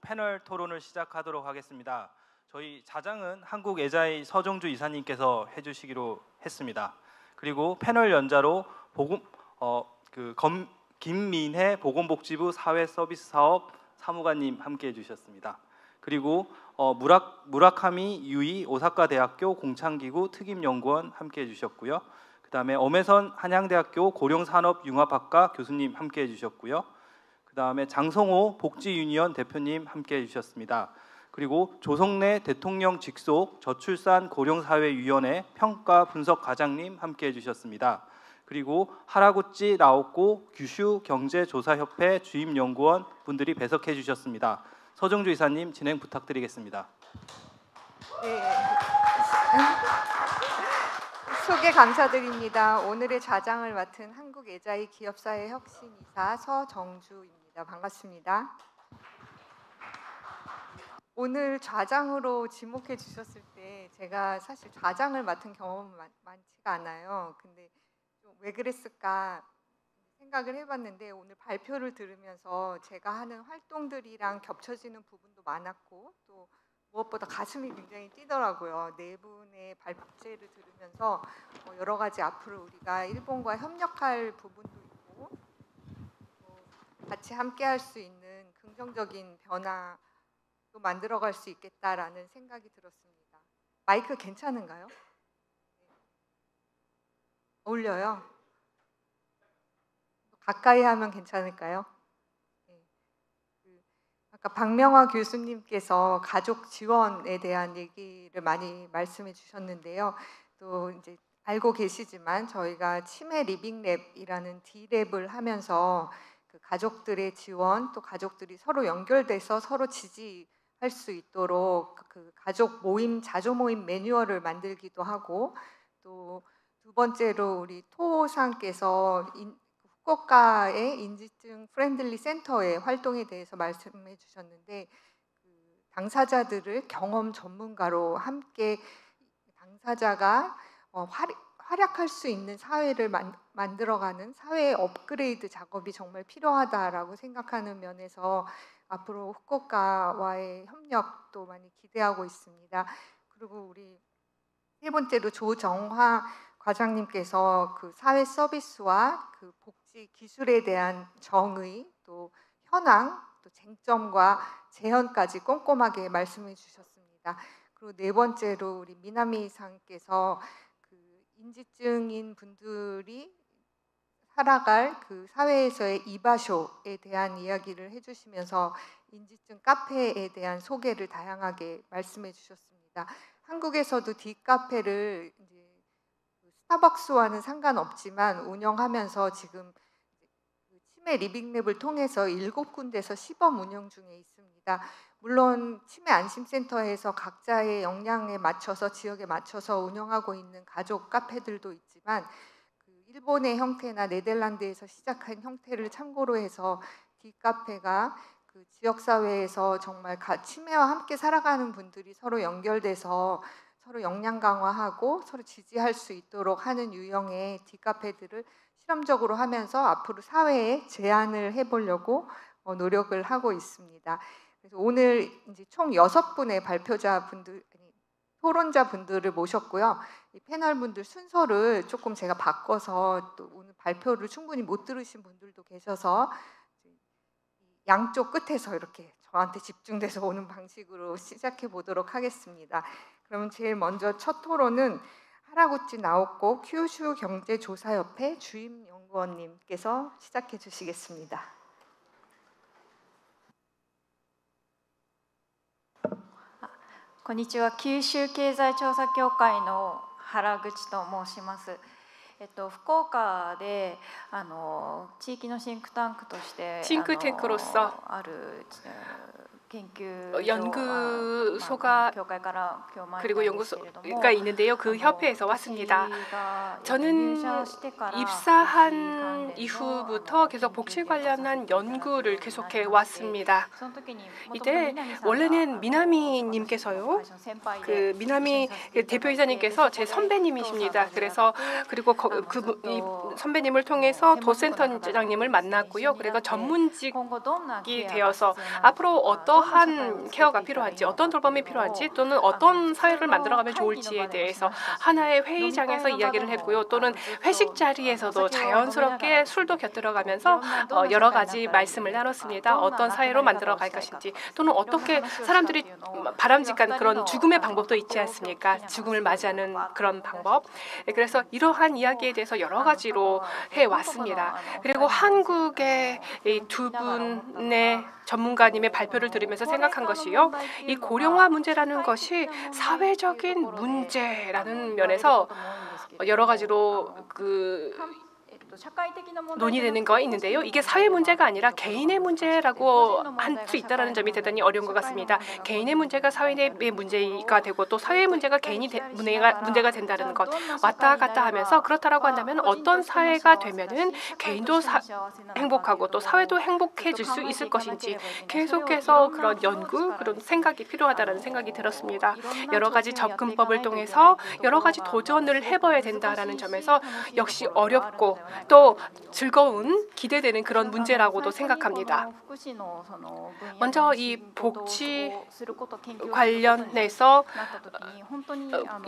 패널 토론을 시작하도록 하겠습니다. 저희 자장은 한국애자의 서정주 이사님께서 해주시기로 했습니다. 그리고 패널 연자로 김민혜 보건복지부 사회서비스사업 사무관님 함께해 주셨습니다. 그리고 무라카미 유이 오사카대학교 공창기구 특임연구원 함께해 주셨고요. 그다음에 엄혜선 한양대학교 고령산업융합학과 교수님 함께해 주셨고요. 그다음에 장성호 복지유니언 대표님 함께해 주셨습니다. 그리고 조성래 대통령 직속 저출산 고령사회위원회 평가 분석 과장님 함께해 주셨습니다. 그리고 하라구치 라오코 규슈 경제조사협회 주임연구원 분들이 배석해 주셨습니다. 서정주 이사님 진행 부탁드리겠습니다. 네. 소개 감사드립니다. 오늘의 자장을 맡은 한국애자의 기업사회 혁신이사 서정주입니다. 반갑습니다. 오늘 좌장으로 지목해 주셨을 때 제가 사실 좌장을 맡은 경험은 많지가 않아요. 근데 좀 왜 그랬을까 생각을 해봤는데 오늘 발표를 들으면서 제가 하는 활동들이랑 겹쳐지는 부분도 많았고 또 무엇보다 가슴이 굉장히 뛰더라고요. 네 분의 발제를 들으면서 여러 가지 앞으로 우리가 일본과 협력할 부분도 있고 같이 함께할 수 있는 긍정적인 변화도 만들어갈 수 있겠다라는 생각이 들었습니다. 마이크 괜찮은가요? 어울려요? 가까이 하면 괜찮을까요? 아까 박명화 교수님께서 가족 지원에 대한 얘기를 많이 말씀해 주셨는데요. 또 이제 알고 계시지만 저희가 치매 리빙랩이라는 D랩을 하면서 그 가족들의 지원 또 가족들이 서로 연결돼서 서로 지지할 수 있도록 그 가족 모임 자조 모임 매뉴얼을 만들기도 하고 또 두 번째로 우리 토상께서 후쿠오카의 인지증 프렌들리 센터의 활동에 대해서 말씀해 주셨는데 그 당사자들을 경험 전문가로 함께 당사자가 활약할 수 있는 사회를 만들어가는 사회의 업그레이드 작업이 정말 필요하다라고 생각하는 면에서 앞으로 후쿠오카와의 협력도 많이 기대하고 있습니다. 그리고 우리 세 번째로 조정화 과장님께서 그 사회 서비스와 그 복지 기술에 대한 정의 또 현황 또 쟁점과 재현까지 꼼꼼하게 말씀해 주셨습니다. 그리고 네 번째로 우리 미나미 상께서 그 인지증인 분들이 살아갈 그 사회에서의 이바쇼에 대한 이야기를 해주시면서 인지증 카페에 대한 소개를 다양하게 말씀해 주셨습니다. 한국에서도 D카페를 이제 스타벅스와는 상관없지만 운영하면서 지금 치매 리빙랩을 통해서 7군데서 시범 운영 중에 있습니다. 물론 치매 안심센터에서 각자의 역량에 맞춰서 지역에 맞춰서 운영하고 있는 가족 카페들도 있지만 그 일본의 형태나 네덜란드에서 시작한 형태를 참고로 해서 D카페가 그 지역사회에서 정말 치매와 함께 살아가는 분들이 서로 연결돼서 서로 역량 강화하고 서로 지지할 수 있도록 하는 유형의 D카페들을 실험적으로 하면서 앞으로 사회에 제안을 해보려고 노력을 하고 있습니다. 그래서 오늘 이제 총 6분의 토론자 분들을 모셨고요. 이 패널 분들 순서를 조금 제가 바꿔서 또 오늘 발표를 충분히 못 들으신 분들도 계셔서 양쪽 끝에서 이렇게 저한테 집중돼서 오는 방식으로 시작해 보도록 하겠습니다. 그러면 제일 먼저 첫 토론은 하라구치 나오코 큐슈 경제조사협회 주임연구원님께서 시작해 주시겠습니다. こんにちは、九州経済調査協会の原口と申します。福岡で地域のシンクタンクとして싱크탱크로서 연구소가 그리고 연구소가 있는데요. 그 협회에서 왔습니다. 저는 입사한 이후부터 계속 복지 관련한 연구를 계속해 왔습니다. 이때 원래는 미나미님께서요, 그 미나미 대표이사님께서 제 선배님이십니다. 그래서 그리고 이 선배님을 통해서 도센터장님을 만났고요. 그래서 전문직이 되어서 앞으로 어떠한 어떠한 케어가 필요한지, 어떤 돌봄이 필요한지, 또는 어떤 사회를 만들어가면 좋을지에 대해서 하나의 회의장에서 이야기를 했고요. 또는 회식 자리에서도 자연스럽게 술도 곁들여가면서 여러 가지 말씀을 나눴습니다. 어떤 사회로 만들어갈 것인지, 또는 어떻게 사람들이 바람직한 그런 죽음의 방법도 있지 않습니까? 죽음을 맞이하는 그런 방법. 그래서 이러한 이야기에 대해서 여러 가지로 해왔습니다. 그리고 한국의 이 두 분의 전문가님의 발표를 들으면서 생각한 것이요, 이 고령화 문제라는 것이 사회적인 문제라는 면에서 여러 가지로 논의되는 거 있는데요. 이게 사회 문제가 아니라 개인의 문제라고 할 수 있다는 점이 대단히 어려운 것 같습니다. 개인의 문제가 사회의 문제가 되고 또 사회의 문제가 개인이 문제가 된다는 것, 왔다 갔다 하면서 그렇다라고 한다면 어떤 사회가 되면은 개인도 행복하고 또 사회도 행복해질 수 있을 것인지 계속해서 그런 연구, 그런 생각이 필요하다는 생각이 들었습니다. 여러 가지 접근법을 통해서 여러 가지 도전을 해봐야 된다라는 점에서 역시 어렵고 또 즐거운, 기대되는 그런 문제라고도 생각합니다. 먼저 이 복지 관련해서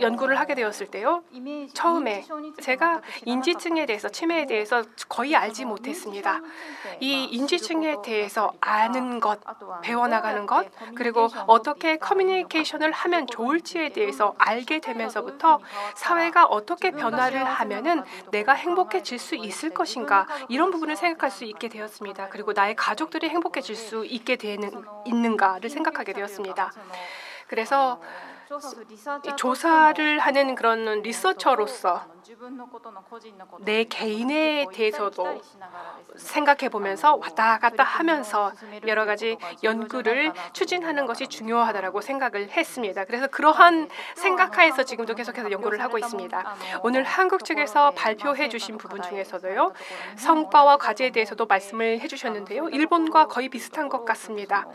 연구를 하게 되었을 때요, 처음에 제가 인지층에 대해서, 치매에 대해서 거의 알지 못했습니다. 이 인지층에 대해서 아는 것, 배워나가는 것, 그리고 어떻게 커뮤니케이션을 하면 좋을지에 대해서 알게 되면서부터 사회가 어떻게 변화를 하면은 내가 행복해질 수 있을 것인가, 이런 부분을 생각할 수 있게 되었습니다. 그리고 나의 가족들이 행복해질 수 있게 있는가를 생각하게 되었습니다. 그래서 조사를 하는 그런 리서처로서 내 개인에 대해서도 생각해 보면서 왔다 갔다 하면서 여러 가지 연구를 추진하는 것이 중요하다고 생각을 했습니다. 그래서 그러한 생각하에서 지금도 계속해서 연구를 하고 있습니다. 오늘 한국 측에서 발표해 주신 부분 중에서도요, 성과와 과제에 대해서도 말씀을 해주셨는데요, 일본과 거의 비슷한 것 같습니다.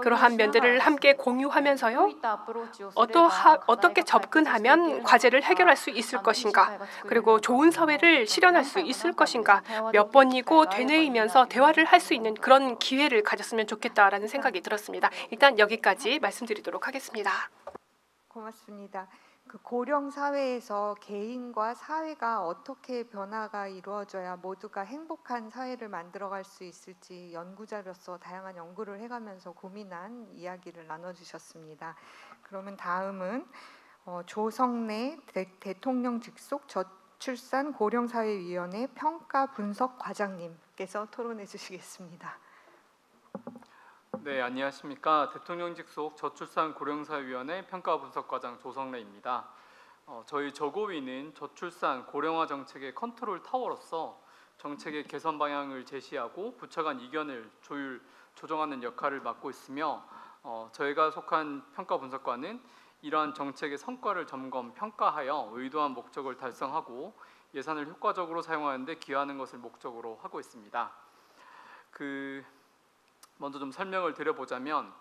그러한 면들을 함께 공유하면서요, 어떻게 접근하면 과제를 해결할 수 있을 것인가, 그리고 좋은 사회를 실현할 수 있을 것인가, 몇 번이고 되뇌이면서 대화를 할 수 있는 그런 기회를 가졌으면 좋겠다라는 생각이 들었습니다. 일단 여기까지 말씀드리도록 하겠습니다. 고맙습니다. 그 고령 사회에서 개인과 사회가 어떻게 변화가 이루어져야 모두가 행복한 사회를 만들어갈 수 있을지 연구자로서 다양한 연구를 해가면서 고민한 이야기를 나눠주셨습니다. 그러면 다음은 조성래 대통령 직속 저출산 고령사회위원회 평가 분석 과장님께서 토론해 주시겠습니다. 네, 안녕하십니까. 대통령 직속 저출산 고령사회위원회 평가분석과장 조성래입니다. 저희 저고위는 저출산 고령화 정책의 컨트롤 타워로서 정책의 개선 방향을 제시하고 부처 간 이견을 조정하는 역할을 맡고 있으며, 저희가 속한 평가분석과는 이러한 정책의 성과를 점검, 평가하여 의도한 목적을 달성하고 예산을 효과적으로 사용하는 데 기여하는 것을 목적으로 하고 있습니다. 먼저 좀 설명을 드려보자면,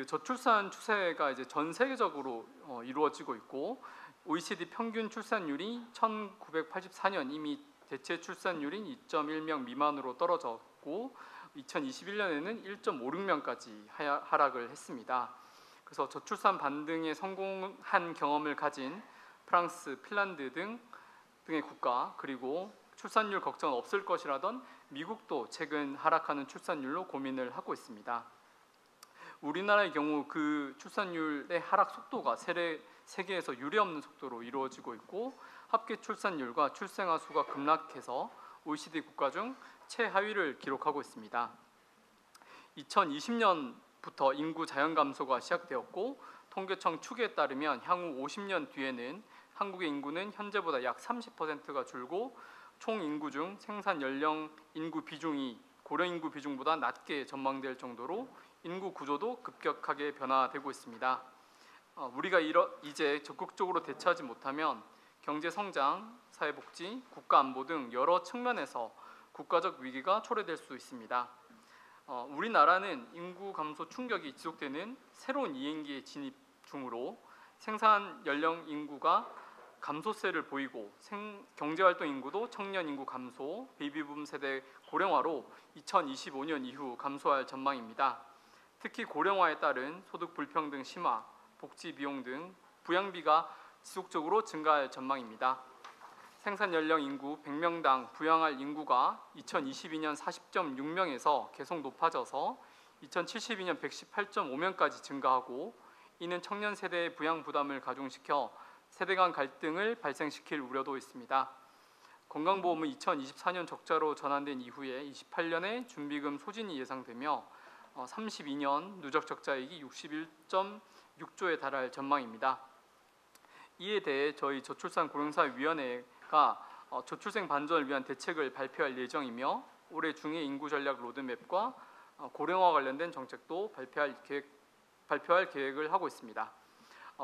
저출산 추세가 이제 전 세계적으로 이루어지고 있고, OECD 평균 출산율이 1984년 이미 대체 출산율인 2.1명 미만으로 떨어졌고 2021년에는 1.56명까지 하락을 했습니다. 그래서 저출산 반등에 성공한 경험을 가진 프랑스, 핀란드 등의 국가, 그리고 출산율 걱정은 없을 것이라던 미국도 최근 하락하는 출산율로 고민을 하고 있습니다. 우리나라의 경우 그 출산율의 하락 속도가 세계에서 유례없는 속도로 이루어지고 있고, 합계 출산율과 출생아 수가 급락해서 OECD 국가 중 최하위를 기록하고 있습니다. 2020년부터 인구 자연 감소가 시작되었고, 통계청 추계에 따르면 향후 50년 뒤에는 한국의 인구는 현재보다 약 30%가 줄고 총 인구 중 생산 연령 인구 비중이 고령 인구 비중보다 낮게 전망될 정도로 인구 구조도 급격하게 변화되고 있습니다. 우리가 이제 적극적으로 대처하지 못하면 경제 성장, 사회복지, 국가 안보 등 여러 측면에서 국가적 위기가 초래될 수 있습니다. 우리나라는 인구 감소 충격이 지속되는 새로운 이행기에 진입 중으로 생산 연령 인구가 감소세를 보이고 경제활동 인구도 청년 인구 감소, 베이비붐 세대 고령화로 2025년 이후 감소할 전망입니다. 특히 고령화에 따른 소득 불평등 심화, 복지 비용 등 부양비가 지속적으로 증가할 전망입니다. 생산 연령 인구 100명당 부양할 인구가 2022년 40.6명에서 계속 높아져서 2072년 118.5명까지 증가하고, 이는 청년 세대의 부양 부담을 가중시켜 세대 간 갈등을 발생시킬 우려도 있습니다. 건강보험은 2024년 적자로 전환된 이후에 28년에 준비금 소진이 예상되며 32년 누적 적자액이 61.6조에 달할 전망입니다. 이에 대해 저희 저출산 고령사회위원회가 저출생 반전을 위한 대책을 발표할 예정이며, 올해 중에 인구 전략 로드맵과 고령화 관련된 정책도 발표할 계획을 하고 있습니다.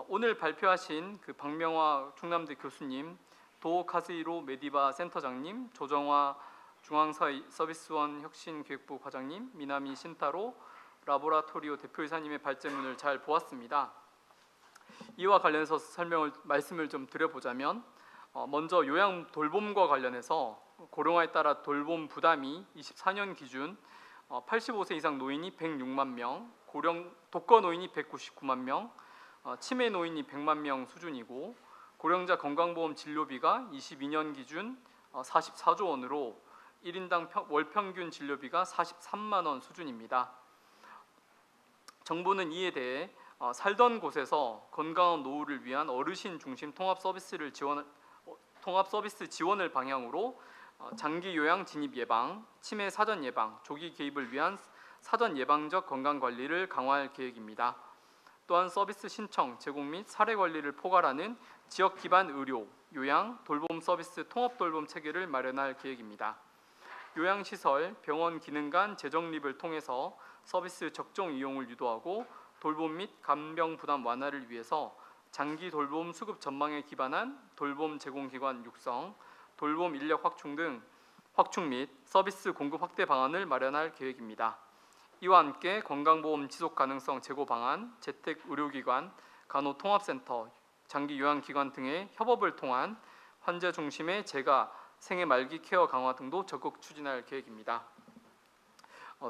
오늘 발표하신 그 박명화 충남대 교수님, 도카즈이로 메디바 센터장님, 조정화 중앙서비스원 혁신기획부 과장님, 미나미 신타로 라보라토리오 대표이사님의 발제문을 잘 보았습니다. 이와 관련해서 말씀을 좀 드려보자면, 먼저 요양 돌봄과 관련해서 고령화에 따라 돌봄 부담이 24년 기준 85세 이상 노인이 106만 명, 독거 노인이 199만 명, 치매 노인이 100만 명 수준이고, 고령자 건강보험 진료비가 22년 기준 44조 원으로 1인당 월 평균 진료비가 43만 원 수준입니다. 정부는 이에 대해 살던 곳에서 건강한 노후를 위한 어르신 중심 통합 서비스 지원을 방향으로 장기 요양 진입 예방, 치매 사전 예방, 조기 개입을 위한 사전 예방적 건강 관리를 강화할 계획입니다. 또한 서비스 신청, 제공 및 사례 관리를 포괄하는 지역 기반 의료, 요양, 돌봄 서비스 통합 돌봄 체계를 마련할 계획입니다. 요양시설, 병원 기능 간 재정립을 통해서 서비스 적정 이용을 유도하고, 돌봄 및 간병 부담 완화를 위해서 장기 돌봄 수급 전망에 기반한 돌봄 제공기관 육성, 돌봄 인력 확충 및 서비스 공급 확대 방안을 마련할 계획입니다. 이와 함께 건강보험 지속 가능성 제고 방안, 재택 의료기관, 간호통합센터, 장기 요양기관 등의 협업을 통한 환자 중심의 재가, 생애 말기 케어 강화 등도 적극 추진할 계획입니다.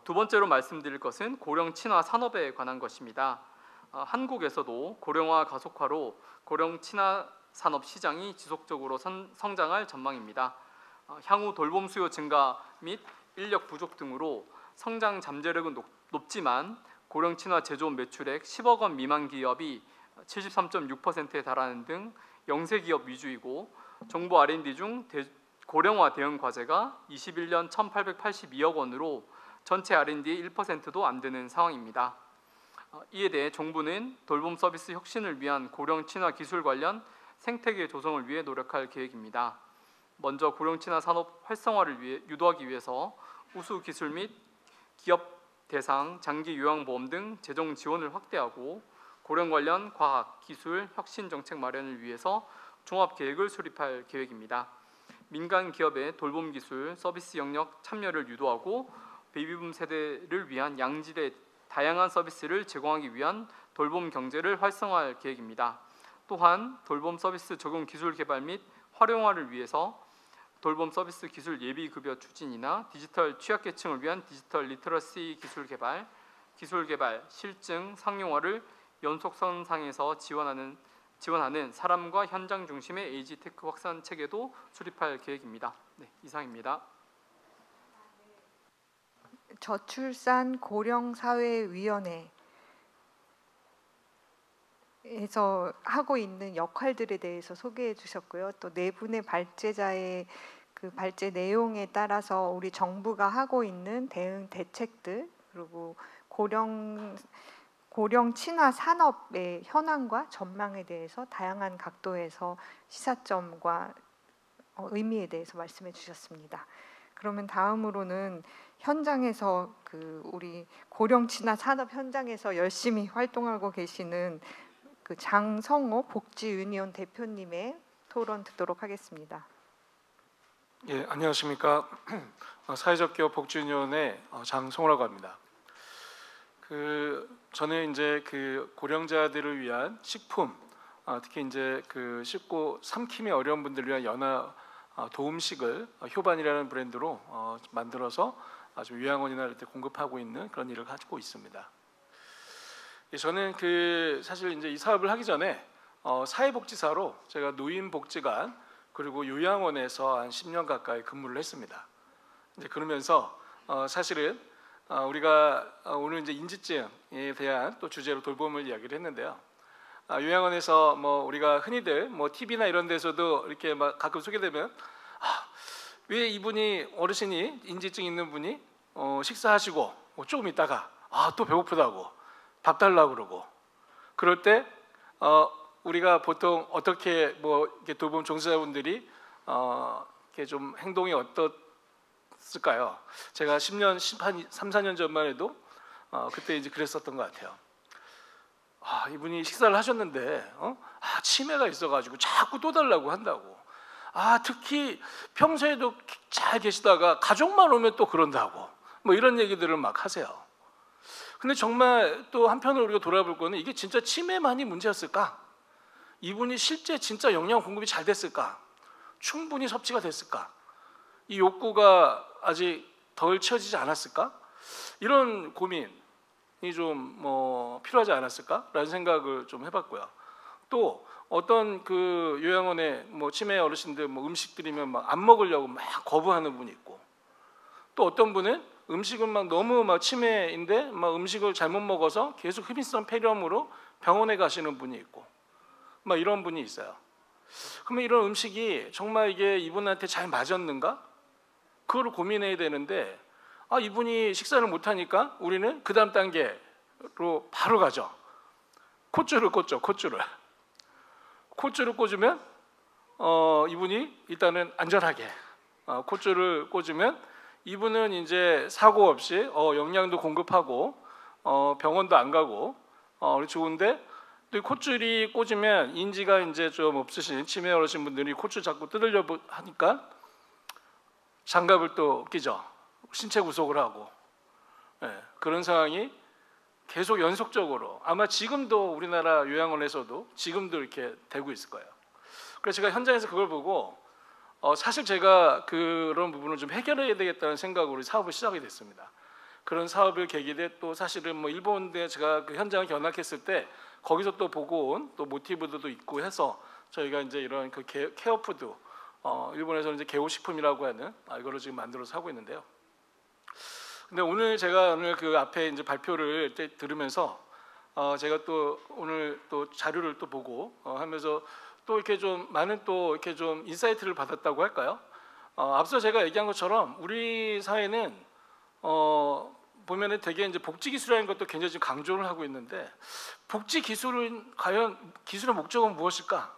두 번째로 말씀드릴 것은 고령 친화 산업에 관한 것입니다. 한국에서도 고령화 가속화로 고령 친화 산업 시장이 지속적으로 성장할 전망입니다. 향후 돌봄 수요 증가 및 인력 부족 등으로 성장 잠재력은 높지만 고령 친화 제조업 매출액 10억 원 미만 기업이 73.6%에 달하는 등 영세 기업 위주이고, 정부 R&D 중 고령화 대응 과제가 21년 1,882억 원으로 전체 R&D의 1%도 안 되는 상황입니다. 이에 대해 정부는 돌봄 서비스 혁신을 위한 고령 친화 기술 관련 생태계 조성을 위해 노력할 계획입니다. 먼저 고령 친화 산업 활성화를 유도하기 위해서 우수 기술 및 기업 대상 장기 요양보험 등 재정 지원을 확대하고, 고령 관련 과학, 기술, 혁신 정책 마련을 위해서 종합 계획을 수립할 계획입니다. 민간 기업의 돌봄 기술, 서비스 영역 참여를 유도하고, 베이비붐 세대를 위한 양질의 다양한 서비스를 제공하기 위한 돌봄 경제를 활성화할 계획입니다. 또한 돌봄 서비스 적용 기술 개발 및 활용화를 위해서 돌봄 서비스 기술 예비 급여 추진이나 디지털 취약계층을 위한 디지털 리터러시 기술 개발, 실증 상용화를 연속선상에서 지원하는 사람과 현장 중심의 에이지 테크 확산 체계도 수립할 계획입니다. 네, 이상입니다. 저출산 고령사회위원회에서 하고 있는 역할들에 대해서 소개해 주셨고요. 또 네 분의 발제자의 그 발제 내용에 따라서 우리 정부가 하고 있는 대응 대책들, 그리고 고령 친화 산업의 현황과 전망에 대해서 다양한 각도에서 시사점과 의미에 대해서 말씀해 주셨습니다. 그러면 다음으로는 현장에서 우리 고령 친화 산업 현장에서 열심히 활동하고 계시는 그 장성호 복지 유니온 대표님의 토론 듣도록 하겠습니다. 예, 안녕하십니까. 사회적 기업 복지 유니온의 장성호라고 합니다. 저는 이제 고령자들을 위한 식품, 특히 이제 씹고 삼킴이 어려운 분들을 위한 연화 도움식을 효반이라는 브랜드로 만들어서 아주 요양원이나 이럴 때 공급하고 있는 그런 일을 하고 있습니다. 저는 사실 이제 이 사업을 하기 전에 사회복지사로 제가 노인복지관 그리고 요양원에서 한 10년 가까이 근무를 했습니다. 이제 그러면서 사실은 우리가 오늘 이제 인지증에 대한 또 주제로 돌봄을 이야기를 했는데요. 요양원에서 뭐 우리가 흔히들 뭐 TV나 이런 데서도 이렇게 막 가끔 소개되면 왜 이분이 어르신이 인지증 있는 분이 식사하시고 조금 있다가 또 배고프다고 밥 달라고 그러고 그럴 때 우리가 보통 어떻게 뭐 이렇게 돌봄 종사자분들이 이렇게 좀 행동이 어떻을까요? 제가 10년, 3, 4년 전만 해도 그때 이제 그랬었던 것 같아요. 이분이 식사를 하셨는데 치매가 있어가지고 자꾸 또 달라고 한다고. 특히 평소에도 잘 계시다가 가족만 오면 또 그런다고. 뭐 이런 얘기들을 막 하세요. 근데 정말 또 한편으로 우리가 돌아볼 거는 이게 진짜 치매만이 문제였을까? 이분이 실제 진짜 영양 공급이 잘 됐을까? 충분히 섭취가 됐을까? 이 욕구가 아직 덜 채워지지 않았을까? 이런 고민이 좀 필요하지 않았을까라는 생각을 좀 해봤고요. 또 어떤 그 요양원에 치매 어르신들 음식들이면 막 안 먹으려고 막 거부하는 분이 있고, 또 어떤 분은 음식은 막 너무 치매인데 음식을 잘못 먹어서 계속 흡인성 폐렴으로 병원에 가시는 분이 있고, 이런 분이 있어요. 그러면 이런 음식이 정말 이게 이분한테 잘 맞았는가? 그걸 고민해야 되는데 이분이 식사를 못하니까 우리는 그 다음 단계로 바로 가죠. 콧줄을 꽂죠. 콧줄을 꽂으면 이분이 일단은 안전하게 콧줄을 꽂으면 이분은 이제 사고 없이 영양도 공급하고 병원도 안 가고 좋은데, 또 콧줄이 꽂으면 인지가 이제 좀 없으신 치매 어르신 분들이 콧줄 자꾸 뜯으려고 하니까 장갑을 또 끼죠. 신체 구속을 하고. 그런 상황이 계속 연속적으로 아마 지금도 우리나라 요양원에서도 지금도 이렇게 되고 있을 거예요. 그래서 제가 현장에서 그걸 보고 사실 제가 그런 부분을 좀 해결해야 되겠다는 생각으로 사업을 시작이 됐습니다. 그런 사업을 계기로 또 사실은 일본에 제가 그 현장을 견학했을 때 거기서 또 보고 온 또 모티브도 있고 해서 저희가 이제 이런 그 케어푸드 일본에서는 이제 개호식품이라고 하는 이거를 지금 만들어서 하고 있는데요. 근데 제가 오늘 그 앞에 이제 발표를 들으면서 제가 또 오늘 또 자료를 또 보고 하면서 또 이렇게 좀 많은 또 이렇게 좀 인사이트를 받았다고 할까요? 앞서 제가 얘기한 것처럼 우리 사회는 보면은 되게 이제 복지 기술이라는 것도 굉장히 지금 강조를 하고 있는데, 복지 기술은 과연 기술의 목적은 무엇일까?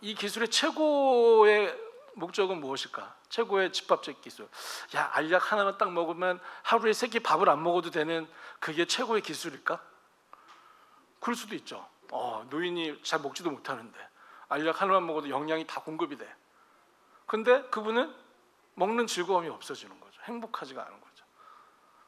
이 기술의 최고의 목적은 무엇일까? 최고의 집밥적 기술. 알약 하나만 딱 먹으면 하루에 3끼 밥을 안 먹어도 되는 그게 최고의 기술일까? 그럴 수도 있죠. 노인이 잘 먹지도 못하는데 알약 하나만 먹어도 영양이 다 공급이 돼. 근데 그분은 먹는 즐거움이 없어지는 거죠. 행복하지가 않은 거죠.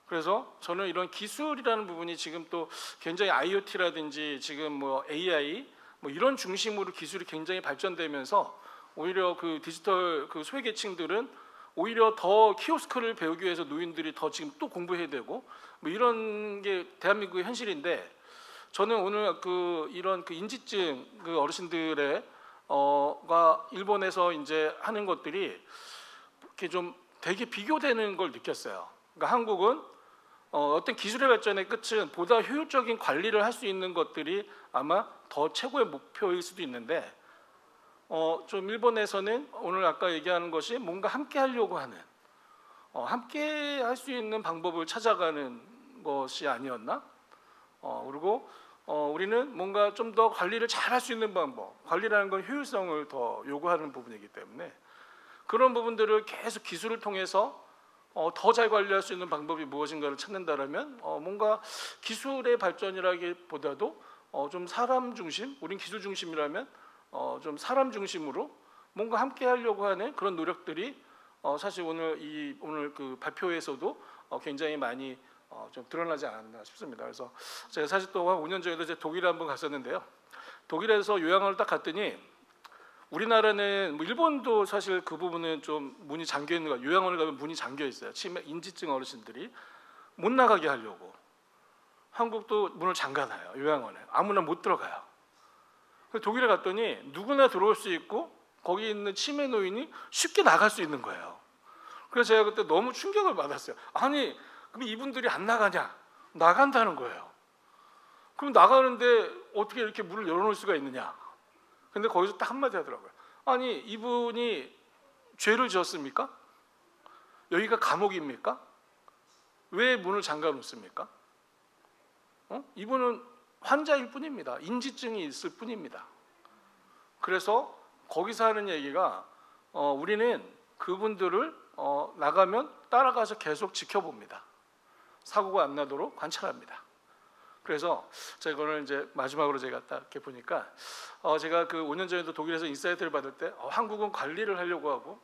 그래서 저는 이런 기술이라는 부분이 지금 또 굉장히 IoT라든지 지금 AI 이런 중심으로 기술이 굉장히 발전되면서 오히려 그 디지털 그 소외계층들은 오히려 더 키오스크를 배우기 위해서 노인들이 더 지금 또 공부해야 되고 이런 게 대한민국의 현실인데, 저는 오늘 이런 인지증 어르신들의 가 일본에서 이제 하는 것들이 이렇게 좀 되게 비교되는 걸 느꼈어요. 그러니까 한국은 어떤 기술의 발전의 끝은 보다 효율적인 관리를 할 수 있는 것들이 아마 더 최고의 목표일 수도 있는데, 좀 일본에서는 오늘 아까 얘기하는 것이 뭔가 함께 하려고 하는, 함께 할 수 있는 방법을 찾아가는 것이 아니었나? 그리고 우리는 뭔가 좀 더 관리를 잘 할 수 있는 방법, 관리라는 건 효율성을 더 요구하는 부분이기 때문에 그런 부분들을 계속 기술을 통해서 더 잘 관리할 수 있는 방법이 무엇인가를 찾는다라면 뭔가 기술의 발전이라기보다도 좀 사람 중심, 우린 기술 중심이라면 좀 사람 중심으로 뭔가 함께 하려고 하는 그런 노력들이 사실 오늘 그 발표에서도 굉장히 많이 좀 드러나지 않았나 싶습니다. 그래서 제가 사실 또 한 5년 전에도 독일에 한번 갔었는데요. 독일에서 요양원을 딱 갔더니 우리나라는 일본도 사실 그 부분은 좀 문이 잠겨 있는 거, 요양원을 가면 문이 잠겨 있어요. 치매 인지증 어르신들이 못 나가게 하려고 한국도 문을 잠가놔요. 요양원에 아무나 못 들어가요. 독일에 갔더니 누구나 들어올 수 있고 거기 있는 치매 노인이 쉽게 나갈 수 있는 거예요. 그래서 제가 그때 너무 충격을 받았어요. 아니 그럼 이분들이 안 나가냐? 나간다는 거예요. 그럼 나가는데 어떻게 이렇게 문을 열어놓을 수가 있느냐? 근데 거기서 딱 한마디 하더라고요. 아니 이분이 죄를 지었습니까? 여기가 감옥입니까? 왜 문을 잠가 놓습니까? 이분은 환자일 뿐입니다. 인지증이 있을 뿐입니다. 그래서 거기서 하는 얘기가 우리는 그분들을 나가면 따라가서 계속 지켜봅니다. 사고가 안 나도록 관찰합니다. 그래서 제가 이제 마지막으로 제가 딱 이렇게 보니까 제가 그 5년 전에도 독일에서 인사이트를 받을 때 한국은 관리를 하려고 하고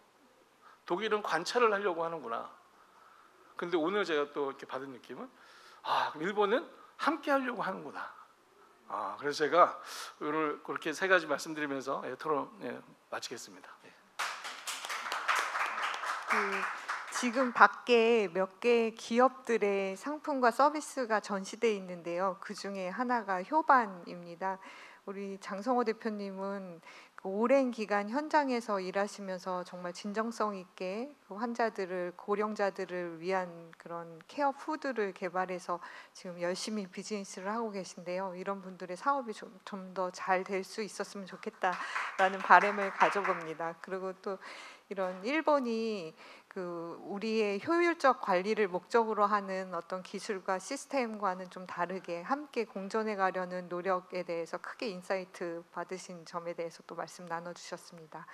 독일은 관찰을 하려고 하는구나. 근데 오늘 제가 또 이렇게 받은 느낌은 일본은 함께 하려고 하는구나. 그래서 제가 오늘 그렇게 세 가지 말씀드리면서 토론 마치겠습니다. 지금 밖에 몇 개의 기업들의 상품과 서비스가 전시되어 있는데요. 그 중에 하나가 효반입니다. 우리 장성호 대표님은 그 오랜 기간 현장에서 일하시면서 정말 진정성 있게 그 환자들을, 고령자들을 위한 그런 케어 푸드를 개발해서 지금 열심히 비즈니스를 하고 계신데요. 이런 분들의 사업이 좀 더 잘 될 수 있었으면 좋겠다라는 바람을 가져봅니다. 그리고 또 이런 일본이 그 우리의 효율적 관리를 목적으로 하는 어떤 기술과 시스템과는 좀 다르게 함께 공존해 가려는 노력에 대해서 크게 인사이트 받으신 점에 대해서 또 말씀 나눠주셨습니다.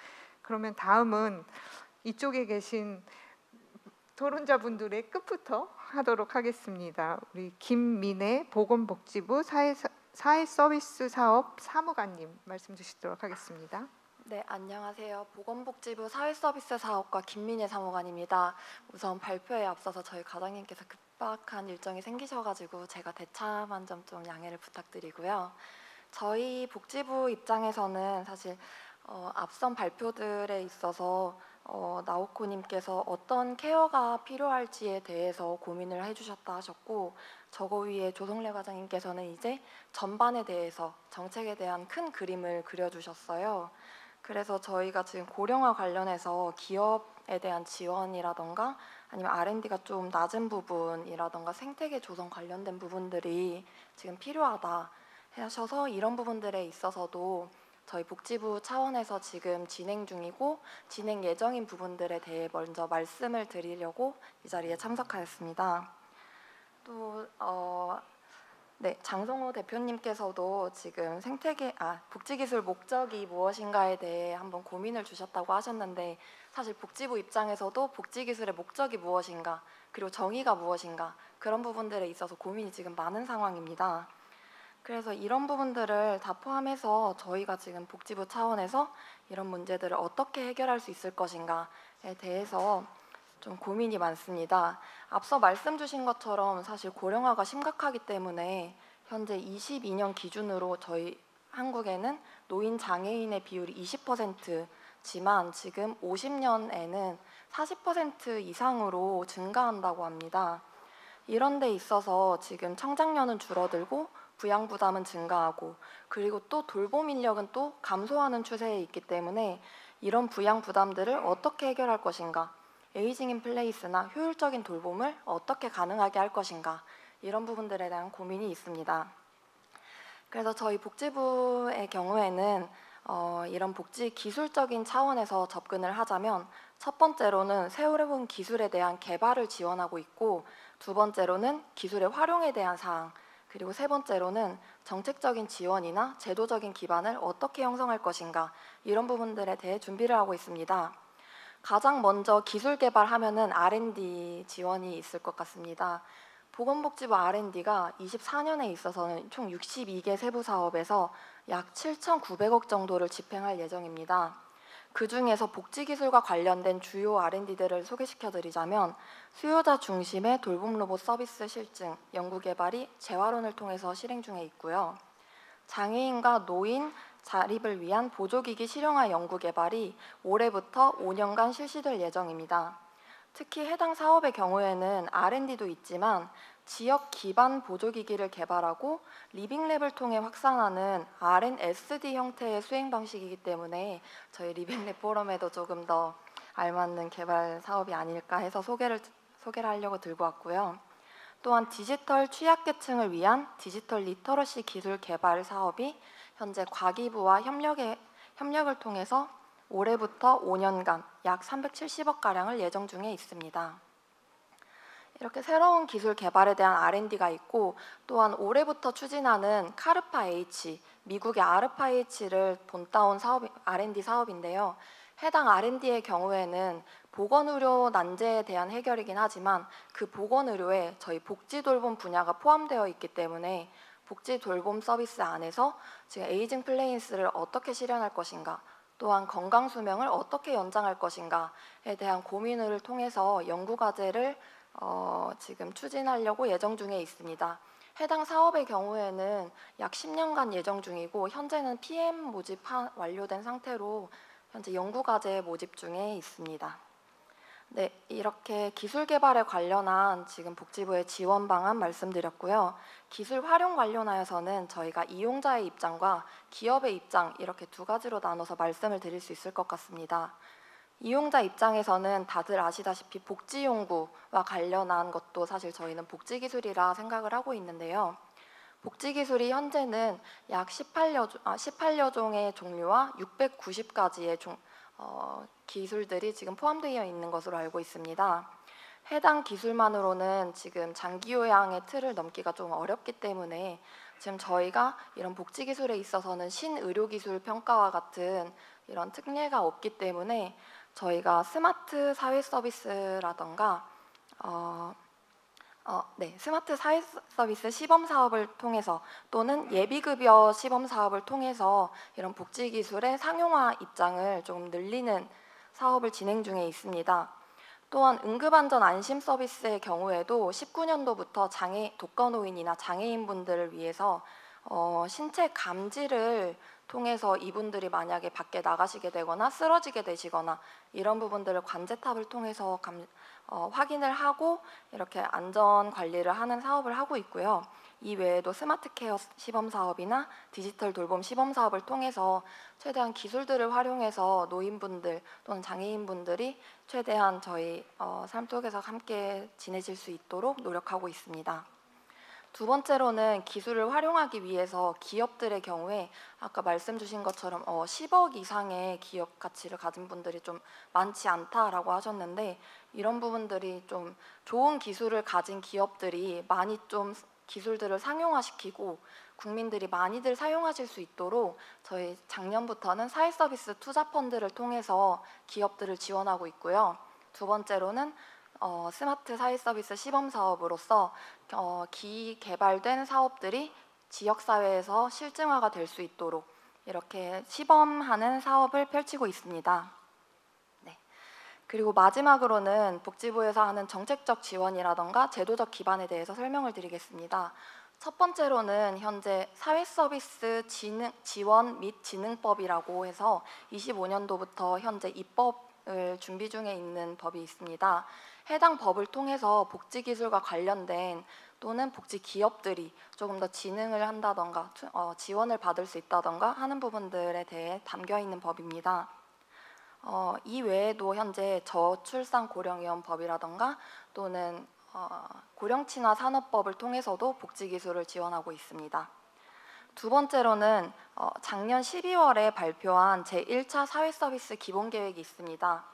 그러면 다음은 이쪽에 계신 토론자분들의 끝부터 하도록 하겠습니다. 우리 김민혜 보건복지부 사회서비스 사업 사무관님 말씀 주시도록 하겠습니다. 네, 안녕하세요. 보건복지부 사회서비스 사업과 김민혜 사무관입니다. 우선 발표에 앞서서 저희 과장님께서 급박한 일정이 생기셔가지고 제가 대참한 점 좀 양해를 부탁드리고요. 저희 복지부 입장에서는 사실 앞선 발표들에 있어서 나오코님께서 어떤 케어가 필요할지에 대해서 고민을 해주셨다 하셨고, 저거 위에 조성래 과장님께서는 이제 전반에 대해서 정책에 대한 큰 그림을 그려주셨어요. 그래서 저희가 지금 고령화 관련해서 기업에 대한 지원이라던가 아니면 R&D가 좀 낮은 부분이라던가 생태계 조성 관련된 부분들이 지금 필요하다 하셔서 이런 부분들에 있어서도 저희 복지부 차원에서 지금 진행 중이고 진행 예정인 부분들에 대해 먼저 말씀을 드리려고 이 자리에 참석하였습니다. 또 네, 장성호 대표님께서도 지금 복지기술 목적이 무엇인가에 대해 한번 고민을 주셨다고 하셨는데, 사실 복지부 입장에서도 복지기술의 목적이 무엇인가, 그리고 정의가 무엇인가, 그런 부분들에 있어서 고민이 지금 많은 상황입니다. 그래서 이런 부분들을 다 포함해서 저희가 지금 복지부 차원에서 이런 문제들을 어떻게 해결할 수 있을 것인가에 대해서 좀 고민이 많습니다. 앞서 말씀 주신 것처럼 사실 고령화가 심각하기 때문에 현재 22년 기준으로 저희 한국에는 노인 장애인의 비율이 20%지만 지금 50년에는 40% 이상으로 증가한다고 합니다. 이런 데 있어서 지금 청장년은 줄어들고 부양 부담은 증가하고, 그리고 또 돌봄 인력은 또 감소하는 추세에 있기 때문에 이런 부양 부담들을 어떻게 해결할 것인가, 에이징 인 플레이스나 효율적인 돌봄을 어떻게 가능하게 할 것인가, 이런 부분들에 대한 고민이 있습니다. 그래서 저희 복지부의 경우에는 이런 복지 기술적인 차원에서 접근을 하자면, 첫 번째로는 새로운 기술에 대한 개발을 지원하고 있고, 두 번째로는 기술의 활용에 대한 사항, 그리고 세 번째로는 정책적인 지원이나 제도적인 기반을 어떻게 형성할 것인가, 이런 부분들에 대해 준비를 하고 있습니다. 가장 먼저 기술 개발하면은 R&D 지원이 있을 것 같습니다. 보건복지부 R&D가 24년에 있어서는 총 62개 세부 사업에서 약 7,900억 정도를 집행할 예정입니다. 그 중에서 복지기술과 관련된 주요 R&D들을 소개시켜드리자면, 수요자 중심의 돌봄 로봇 서비스 실증, 연구개발이 재활원을 통해서 실행 중에 있고요. 장애인과 노인 자립을 위한 보조기기 실용화 연구개발이 올해부터 5년간 실시될 예정입니다. 특히 해당 사업의 경우에는 R&D도 있지만 지역 기반 보조기기를 개발하고 리빙랩을 통해 확산하는 R&SD 형태의 수행 방식이기 때문에 저희 리빙랩 포럼에도 조금 더 알맞는 개발 사업이 아닐까 해서 소개를 하려고 들고 왔고요. 또한 디지털 취약계층을 위한 디지털 리터러시 기술 개발 사업이 현재 과기부와 협력을 통해서 올해부터 5년간 약 370억 가량을 예정 중에 있습니다. 이렇게 새로운 기술 개발에 대한 R&D가 있고, 또한 올해부터 추진하는 카르파 H, 미국의 아르파 H를 본따온 R&D 사업인데요. 해당 R&D의 경우에는 보건의료 난제에 대한 해결이긴 하지만 그 보건의료에 저희 복지돌봄 분야가 포함되어 있기 때문에 복지돌봄 서비스 안에서 지금 에이징 플레인스를 어떻게 실현할 것인가, 또한 건강수명을 어떻게 연장할 것인가에 대한 고민을 통해서 연구과제를 지금 추진하려고 예정 중에 있습니다. 해당 사업의 경우에는 약 10년간 예정 중이고, 현재는 PM 모집 완료된 상태로 현재 연구과제 모집 중에 있습니다. 네, 이렇게 기술 개발에 관련한 지금 복지부의 지원 방안 말씀드렸고요. 기술 활용 관련하여서는 저희가 이용자의 입장과 기업의 입장 이렇게 두 가지로 나눠서 말씀을 드릴 수 있을 것 같습니다. 이용자 입장에서는 다들 아시다시피 복지 연구와 관련한 것도 사실 저희는 복지 기술이라 생각을 하고 있는데요. 복지 기술이 현재는 약 18여 종의 종류와 690가지의 기술들이 지금 포함되어 있는 것으로 알고 있습니다. 해당 기술만으로는 지금 장기 요양의 틀을 넘기가 좀 어렵기 때문에 지금 저희가 이런 복지 기술에 있어서는 신의료기술 평가와 같은 이런 특례가 없기 때문에 저희가 스마트 사회 서비스라던가 스마트 사회 서비스 시범 사업을 통해서 또는 예비급여 시범 사업을 통해서 이런 복지 기술의 상용화 입장을 좀 늘리는 사업을 진행 중에 있습니다. 또한 응급안전 안심 서비스의 경우에도 19년도부터 독거노인이나 장애인분들을 위해서 신체 감지를 통해서 이분들이 만약에 밖에 나가시게 되거나 쓰러지게 되시거나 이런 부분들을 관제탑을 통해서 확인을 하고 이렇게 안전 관리를 하는 사업을 하고 있고요. 이 외에도 스마트 케어 시범 사업이나 디지털 돌봄 시범 사업을 통해서 최대한 기술들을 활용해서 노인분들 또는 장애인분들이 최대한 저희 삶 속에서 함께 지내실 수 있도록 노력하고 있습니다. 두 번째로는 기술을 활용하기 위해서 기업들의 경우에 아까 말씀 주신 것처럼 10억 이상의 기업 가치를 가진 분들이 좀 많지 않다라고 하셨는데, 이런 부분들이 좀 좋은 기술을 가진 기업들이 많이 좀 기술들을 상용화시키고 국민들이 많이들 사용하실 수 있도록 저희 작년부터는 사회서비스 투자펀드를 통해서 기업들을 지원하고 있고요. 두 번째로는 스마트 사회서비스 시범사업으로서 개발된 사업들이 지역사회에서 실증화가 될 수 있도록 이렇게 시범하는 사업을 펼치고 있습니다. 네. 그리고 마지막으로는 복지부에서 하는 정책적 지원이라던가 제도적 기반에 대해서 설명을 드리겠습니다. 첫 번째로는 현재 사회서비스 지원 및 진흥법이라고 해서 25년도부터 현재 입법을 준비 중에 있는 법이 있습니다. 해당 법을 통해서 복지기술과 관련된 또는 복지기업들이 조금 더 진흥을 한다던가 지원을 받을 수 있다던가 하는 부분들에 대해 담겨있는 법입니다. 이 외에도 현재 저출산 고령위험법이라던가 또는 고령친화 산업법을 통해서도 복지기술을 지원하고 있습니다. 두 번째로는 작년 12월에 발표한 제1차 사회서비스 기본계획이 있습니다.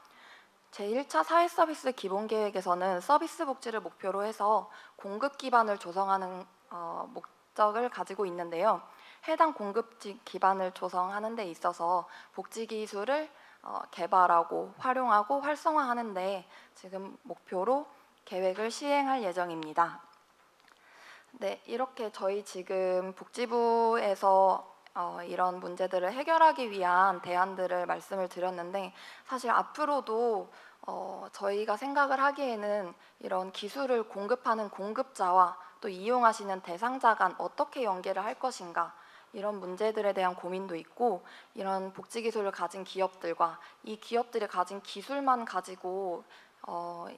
제1차 사회서비스 기본계획에서는 서비스 복지를 목표로 해서 공급 기반을 조성하는 목적을 가지고 있는데요. 해당 공급 기반을 조성하는 데 있어서 복지기술을 개발하고 활용하고 활성화하는 데 지금 목표로 계획을 시행할 예정입니다. 네, 이렇게 저희 지금 복지부에서 이런 문제들을 해결하기 위한 대안들을 말씀을 드렸는데, 사실 앞으로도 저희가 생각을 하기에는 이런 기술을 공급하는 공급자와 또 이용하시는 대상자 간 어떻게 연계를 할 것인가, 이런 문제들에 대한 고민도 있고, 이런 복지기술을 가진 기업들과 이 기업들이 가진 기술만 가지고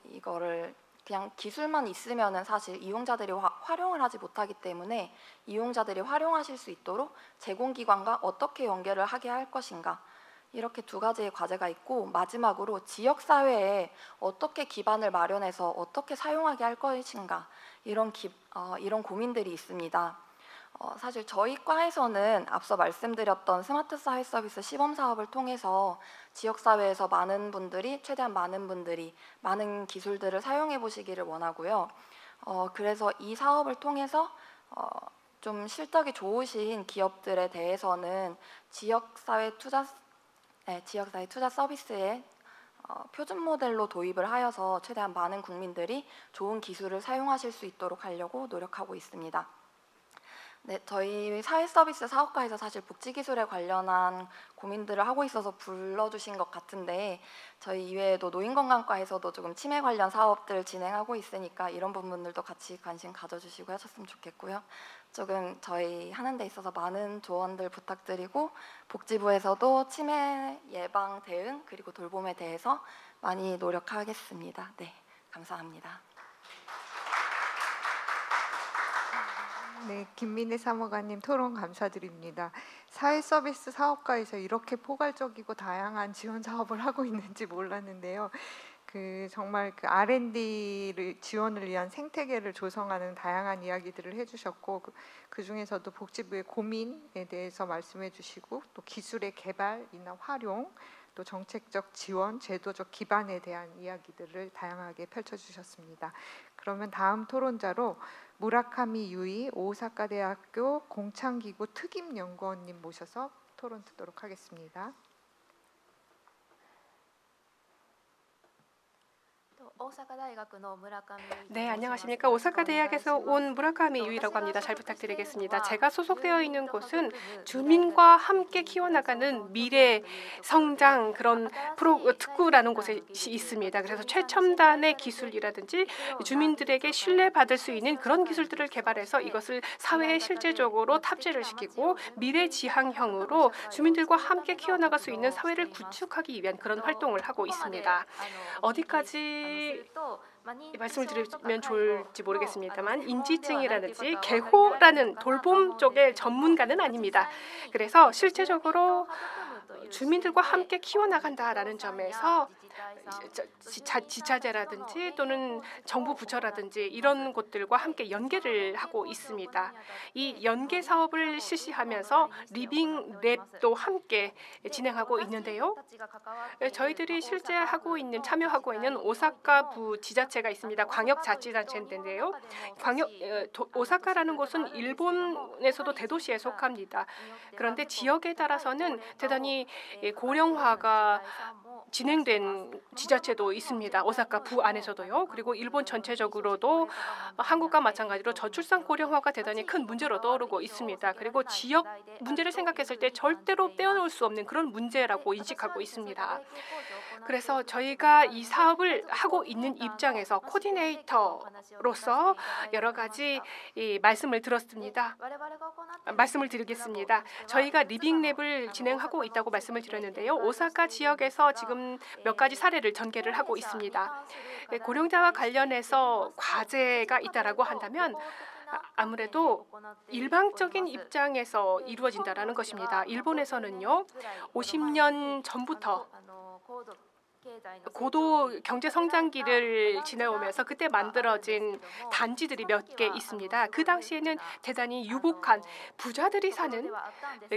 이거를 그냥 기술만 있으면은 사실 이용자들이 활용을 하지 못하기 때문에 이용자들이 활용하실 수 있도록 제공기관과 어떻게 연계를 하게 할 것인가, 이렇게 두 가지의 과제가 있고, 마지막으로 지역사회에 어떻게 기반을 마련해서 어떻게 사용하게 할 것인가, 이런 고민들이 있습니다. 사실 저희 과에서는 앞서 말씀드렸던 스마트 사회 서비스 시범 사업을 통해서 지역사회에서 최대한 많은 분들이 많은 기술들을 사용해 보시기를 원하고요. 그래서 이 사업을 통해서 좀 실적이 좋으신 기업들에 대해서는 지역사회 투자 서비스에 표준 모델로 도입을 하여서 최대한 많은 국민들이 좋은 기술을 사용하실 수 있도록 하려고 노력하고 있습니다. 네, 저희 사회서비스 사업과에서 사실 복지기술에 관련한 고민들을 하고 있어서 불러주신 것 같은데, 저희 이외에도 노인건강과에서도 조금 치매 관련 사업들 진행하고 있으니까 이런 부분들도 같이 관심 가져주시고 하셨으면 좋겠고요. 조금 저희 하는 데 있어서 많은 조언들 부탁드리고, 복지부에서도 치매 예방 대응 그리고 돌봄에 대해서 많이 노력하겠습니다. 네, 감사합니다. 네, 김민혜 사무관님 토론 감사드립니다. 사회서비스 사업과에서 이렇게 포괄적이고 다양한 지원 사업을 하고 있는지 몰랐는데요. 정말 R&D를 지원을 위한 생태계를 조성하는 다양한 이야기들을 해주셨고, 그 중에서도 복지부의 고민에 대해서 말씀해주시고, 또 기술의 개발이나 활용, 또 정책적 지원, 제도적 기반에 대한 이야기들을 다양하게 펼쳐주셨습니다. 그러면 다음 토론자로 무라카미 유이 오사카 대학교 공창기구 특임연구원님 모셔서 토론 듣도록 하겠습니다. 네, 안녕하십니까. 오사카 대학에서 온 무라카미 유이라고 합니다. 잘 부탁드리겠습니다. 제가 소속되어 있는 곳은 주민과 함께 키워나가는 미래 성장 그런 특구라는 곳에 있습니다. 그래서 최첨단의 기술이라든지 주민들에게 신뢰받을 수 있는 그런 기술들을 개발해서 이것을 사회에 실제적으로 탑재를 시키고 미래 지향형으로 주민들과 함께 키워나갈 수 있는 사회를 구축하기 위한 그런 활동을 하고 있습니다. 어디까지 말씀을 드리면 좋을지 모르겠습니다만, 인지증이라든지 개호라는 돌봄 쪽의 전문가는 아닙니다. 그래서 실제적으로 주민들과 함께 키워나간다라는 점에서 지자체라든지 또는 정부 부처라든지 이런 곳들과 함께 연계를 하고 있습니다. 이 연계 사업을 실시하면서 리빙 랩도 함께 진행하고 있는데요. 저희들이 실제 참여하고 있는 오사카부 지자체가 있습니다. 광역자치단체인데요. 오사카라는 곳은 일본에서도 대도시에 속합니다. 그런데 지역에 따라서는 대단히 고령화가 진행된 지자체도 있습니다. 오사카 부 안에서도요. 그리고 일본 전체적으로도 한국과 마찬가지로 저출산 고령화가 대단히 큰 문제로 떠오르고 있습니다. 그리고 지역 문제를 생각했을 때 절대로 빼어놓을 수 없는 그런 문제라고 인식하고 있습니다. 그래서 저희가 이 사업을 하고 있는 입장에서 코디네이터로서 여러 가지 말씀을 드리겠습니다. 저희가 리빙랩을 진행하고 있다고 말씀을 드렸는데요. 오사카 지역에서 지금 몇 가지 사례를 전개를 하고 있습니다. 고령자와 관련해서 과제가 있다라고 한다면 아무래도 일방적인 입장에서 이루어진다라는 것입니다. 일본에서는요, 50년 전부터 고도 경제 성장기를 지내오면서 그때 만들어진 단지들이 몇 개 있습니다. 그 당시에는 대단히 유복한 부자들이 사는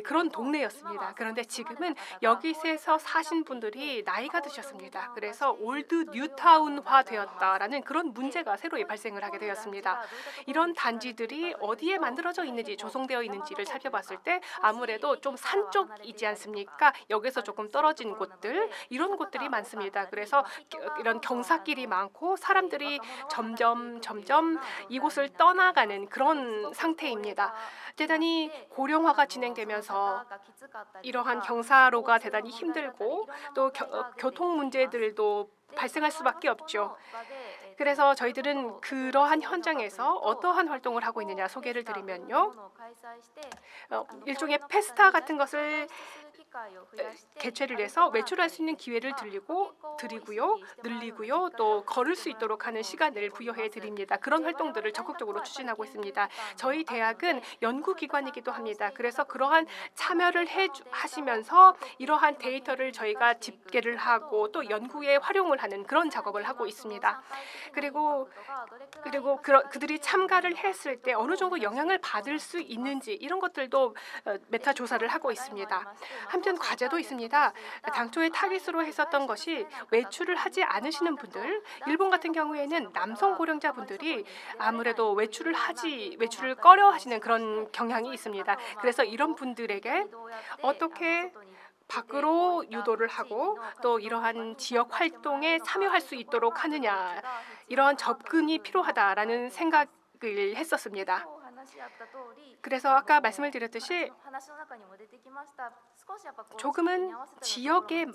그런 동네였습니다. 그런데 지금은 여기서 사신 분들이 나이가 드셨습니다. 그래서 올드 뉴타운화 되었다라는 그런 문제가 새로 발생을 하게 되었습니다. 이런 단지들이 어디에 만들어져 있는지, 조성되어 있는지를 살펴봤을 때 아무래도 좀 산 쪽이지 않습니까? 여기서 조금 떨어진 곳들, 이런 곳들이 많습니다. 그래서 이런 경사길이 많고 사람들이 점점 이곳을 떠나가는 그런 상태입니다. 대단히 고령화가 진행되면서 이러한 경사로가 대단히 힘들고 또 교통 문제들도 발생할 수밖에 없죠. 그래서 저희들은 그러한 현장에서 어떠한 활동을 하고 있느냐 소개를 드리면요. 일종의 페스타 같은 것을 개최를 해서 외출할 수 있는 기회를 드리고요, 늘리고요, 또 걸을 수 있도록 하는 시간을 부여해 드립니다. 그런 활동들을 적극적으로 추진하고 있습니다. 저희 대학은 연구기관이기도 합니다. 그래서 그러한 참여를 하시면서 이러한 데이터를 저희가 집계를 하고 또 연구에 활용을 하는 그런 작업을 하고 있습니다. 그리고 그들이 참가를 했을 때 어느 정도 영향을 받을 수 있는지 이런 것들도 메타 조사를 하고 있습니다. 한편 과제도 있습니다. 당초에 타깃으로 했었던 것이 외출을 하지 않으시는 분들, 일본 같은 경우에는 남성 고령자분들이 아무래도 외출을 꺼려하시는 그런 경향이 있습니다. 그래서 이런 분들에게 어떻게 밖으로 유도를 하고 또 이러한 지역 활동에 참여할 수 있도록 하느냐, 이러한 접근이 필요하다라는 생각을 했었습니다. 그래서 아까 말씀을 드렸듯이 조금은 지역에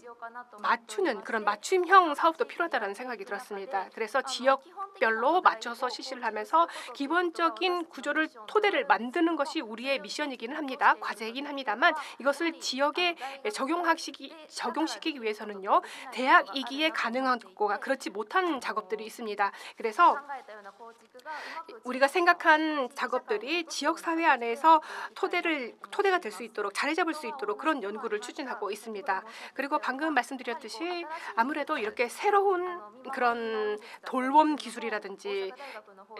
맞추는 그런 맞춤형 사업도 필요하다는 생각이 들었습니다. 그래서 지역별로 맞춰서 실시를 하면서 기본적인 구조를 토대를 만드는 것이 우리의 미션이기는 합니다. 과제이긴 합니다만 이것을 지역에 적용시키기 위해서는요. 대학이기에 가능한 거가 그렇지 못한 작업들이 있습니다. 그래서 우리가 생각한 작업들이 지역사회 안에서 토대가 될 수 있도록 자리 잡을 수 있도록 그런 연구를 추진하고 있습니다. 그리고 방금 말씀드렸듯이 아무래도 이렇게 새로운 그런 돌봄 기술이라든지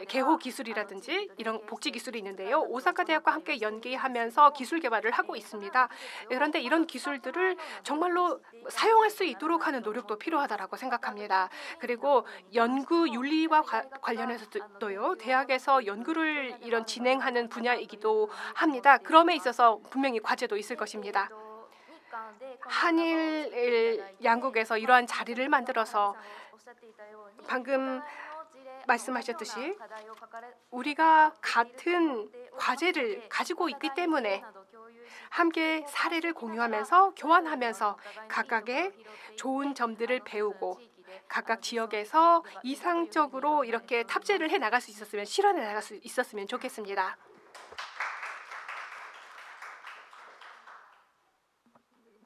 개호 기술이라든지 이런 복지 기술이 있는데요. 오사카 대학과 함께 연계하면서 기술 개발을 하고 있습니다. 그런데 이런 기술들을 정말로 사용할 수 있도록 하는 노력도 필요하다라고 생각합니다. 그리고 연구 윤리와 관련해서도요. 대학에서 연구를 이런 진행하는 분야이기도 합니다. 그럼에 있어서 분명히 과제도 있을 것입니다. 한일 양국에서 이러한 자리를 만들어서 방금 말씀하셨듯이 우리가 같은 과제를 가지고 있기 때문에 함께 사례를 공유하면서 교환하면서 각각의 좋은 점들을 배우고 각각 지역에서 이상적으로 이렇게 탑재를 해 나갈 수 있었으면 실현해 나갈 수 있었으면 좋겠습니다.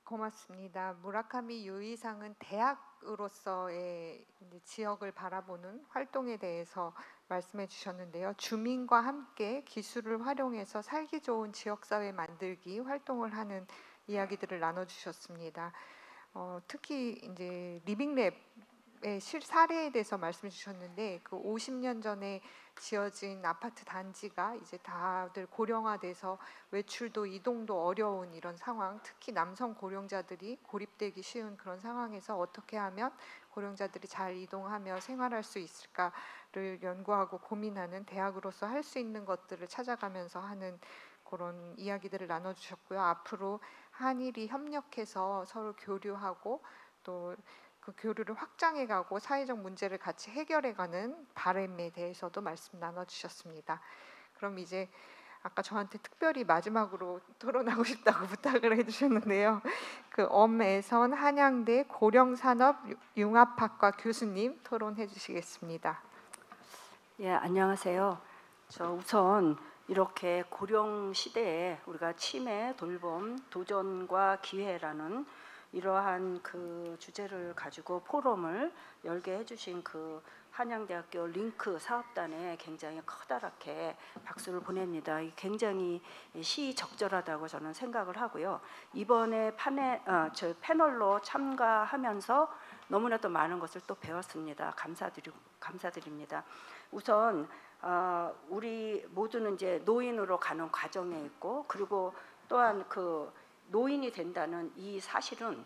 고맙습니다. 무라카미 유이상은 대학으로서의 지역을 바라보는 활동에 대해서 말씀해 주셨는데요. 주민과 함께 기술을 활용해서 살기 좋은 지역사회 만들기 활동을 하는 이야기들을 나눠주셨습니다. 특히 이제 리빙랩의 실사례에 대해서 말씀해 주셨는데 그 50년 전에 지어진 아파트 단지가 이제 다들 고령화돼서 외출도 이동도 어려운 이런 상황, 특히 남성 고령자들이 고립되기 쉬운 그런 상황에서 어떻게 하면 고령자들이 잘 이동하며 생활할 수 있을까를 연구하고 고민하는 대학으로서 할 수 있는 것들을 찾아가면서 하는 그런 이야기들을 나눠주셨고요. 앞으로 한일이 협력해서 서로 교류하고 또 그 교류를 확장해가고 사회적 문제를 같이 해결해가는 바람에 대해서도 말씀 나눠주셨습니다. 그럼 이제 아까 저한테 특별히 마지막으로 토론하고 싶다고 부탁을 해주셨는데요. 그 엄애선 한양대 고령산업융합학과 교수님 토론해 주시겠습니다. 예, 안녕하세요. 저 우선 이렇게 고령 시대에 우리가 치매, 돌봄, 도전과 기회라는 이러한 그 주제를 가지고 포럼을 열게 해주신 그 한양대학교 링크 사업단에 굉장히 커다랗게 박수를 보냅니다. 굉장히 시적절하다고 저는 생각을 하고요. 이번에 저 패널로 참가하면서 너무나도 많은 것을 또 배웠습니다. 감사드립니다. 우선 우리 모두는 이제 노인으로 가는 과정에 있고 그리고 또한 그 노인이 된다는 이 사실은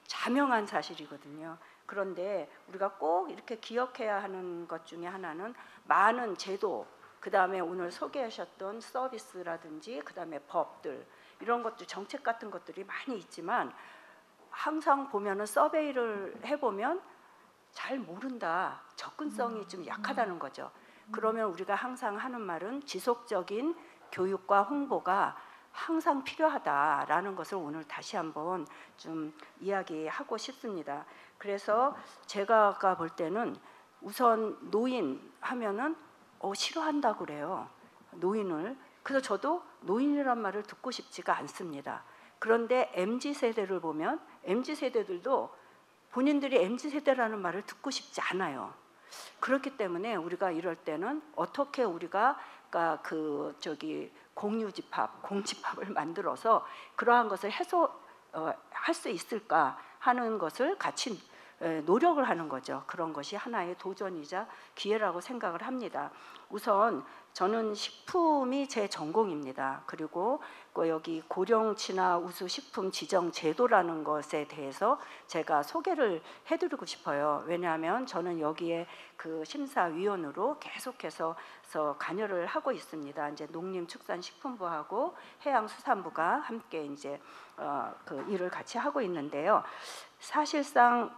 자명한 사실이거든요. 그런데 우리가 꼭 이렇게 기억해야 하는 것 중에 하나는 많은 제도, 그 다음에 오늘 소개하셨던 서비스라든지 그 다음에 법들 이런 것들 정책 같은 것들이 많이 있지만 항상 보면은 서베이를 해보면 잘 모른다, 접근성이 좀 약하다는 거죠. 그러면 우리가 항상 하는 말은 지속적인 교육과 홍보가 항상 필요하다라는 것을 오늘 다시 한번 좀 이야기하고 싶습니다. 그래서 제가 아까 볼 때는 우선 노인 하면은 싫어한다고 그래요. 노인을. 그래서 저도 노인이란 말을 듣고 싶지가 않습니다. 그런데 MZ세대를 보면 MZ세대들도 본인들이 MZ세대라는 말을 듣고 싶지 않아요. 그렇기 때문에 우리가 이럴 때는 어떻게 우리가 공집합을 만들어서 그러한 것을 할 수 있을까 하는 것을 같이 노력을 하는 거죠. 그런 것이 하나의 도전이자 기회라고 생각을 합니다. 우선 저는 식품이 제 전공입니다. 그리고 여기 고령친화 우수 식품 지정 제도라는 것에 대해서 제가 소개를 해드리고 싶어요. 왜냐하면 저는 여기에 그 심사위원으로 계속해서 관여를 하고 있습니다. 이제 농림축산식품부하고 해양수산부가 함께 이제 그 일을 같이 하고 있는데요. 사실상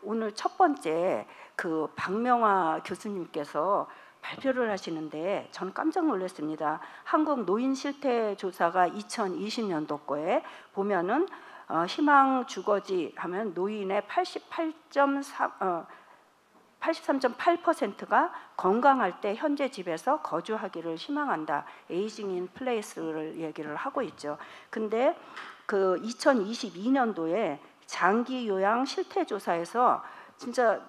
오늘 첫 번째 박명화 교수님께서 발표를 하시는데 저는 깜짝 놀랐습니다. 한국 노인 실태 조사가 2020년도 거에 보면은 희망 주거지 하면 노인의 83.8%가 건강할 때 현재 집에서 거주하기를 희망한다. 에이징 인 플레이스를 얘기를 하고 있죠. 근데 2022년도에 장기 요양 실태 조사에서 진짜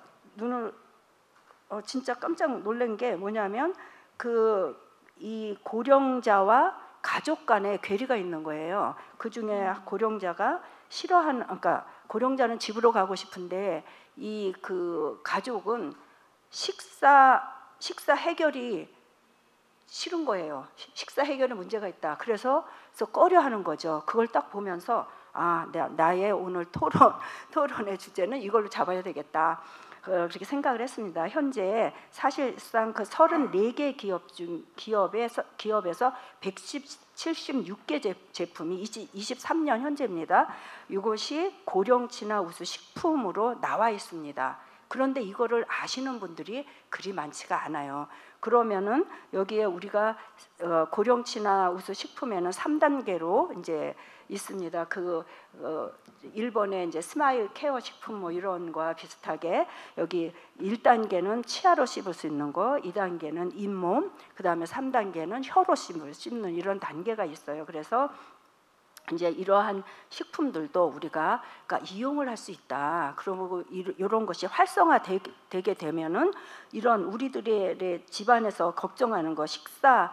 진짜 깜짝 놀란 게 뭐냐면 이 고령자와 가족 간의 괴리가 있는 거예요. 그 중에 고령자가 그러니까 고령자는 집으로 가고 싶은데 이 가족은 식사 해결이 싫은 거예요. 식사 해결에 문제가 있다. 그래서 꺼려하는 거죠. 그걸 딱 보면서 나의 오늘 토론의 주제는 이걸로 잡아야 되겠다. 그렇게 생각을 했습니다. 현재 사실상 34개 기업에서 176개 제품이 23년 현재입니다. 이것이 고령친화 우수 식품으로 나와 있습니다. 그런데 이거를 아시는 분들이 그리 많지가 않아요. 그러면은 여기에 우리가 고령친화 우수 식품에는 3단계로 이제 있습니다. 일본의 이제 스마일 케어 식품 이런 거와 비슷하게 여기 1단계는 치아로 씹을 수 있는 거, 2단계는 잇몸, 그다음에 3단계는 혀로 씹는 이런 단계가 있어요. 그래서 이제 이러한 식품들도 우리가 이용을 할 수 있다. 그러고 이런 것이 활성화되게 되면은 이런 우리들의 집안에서 걱정하는 거 식사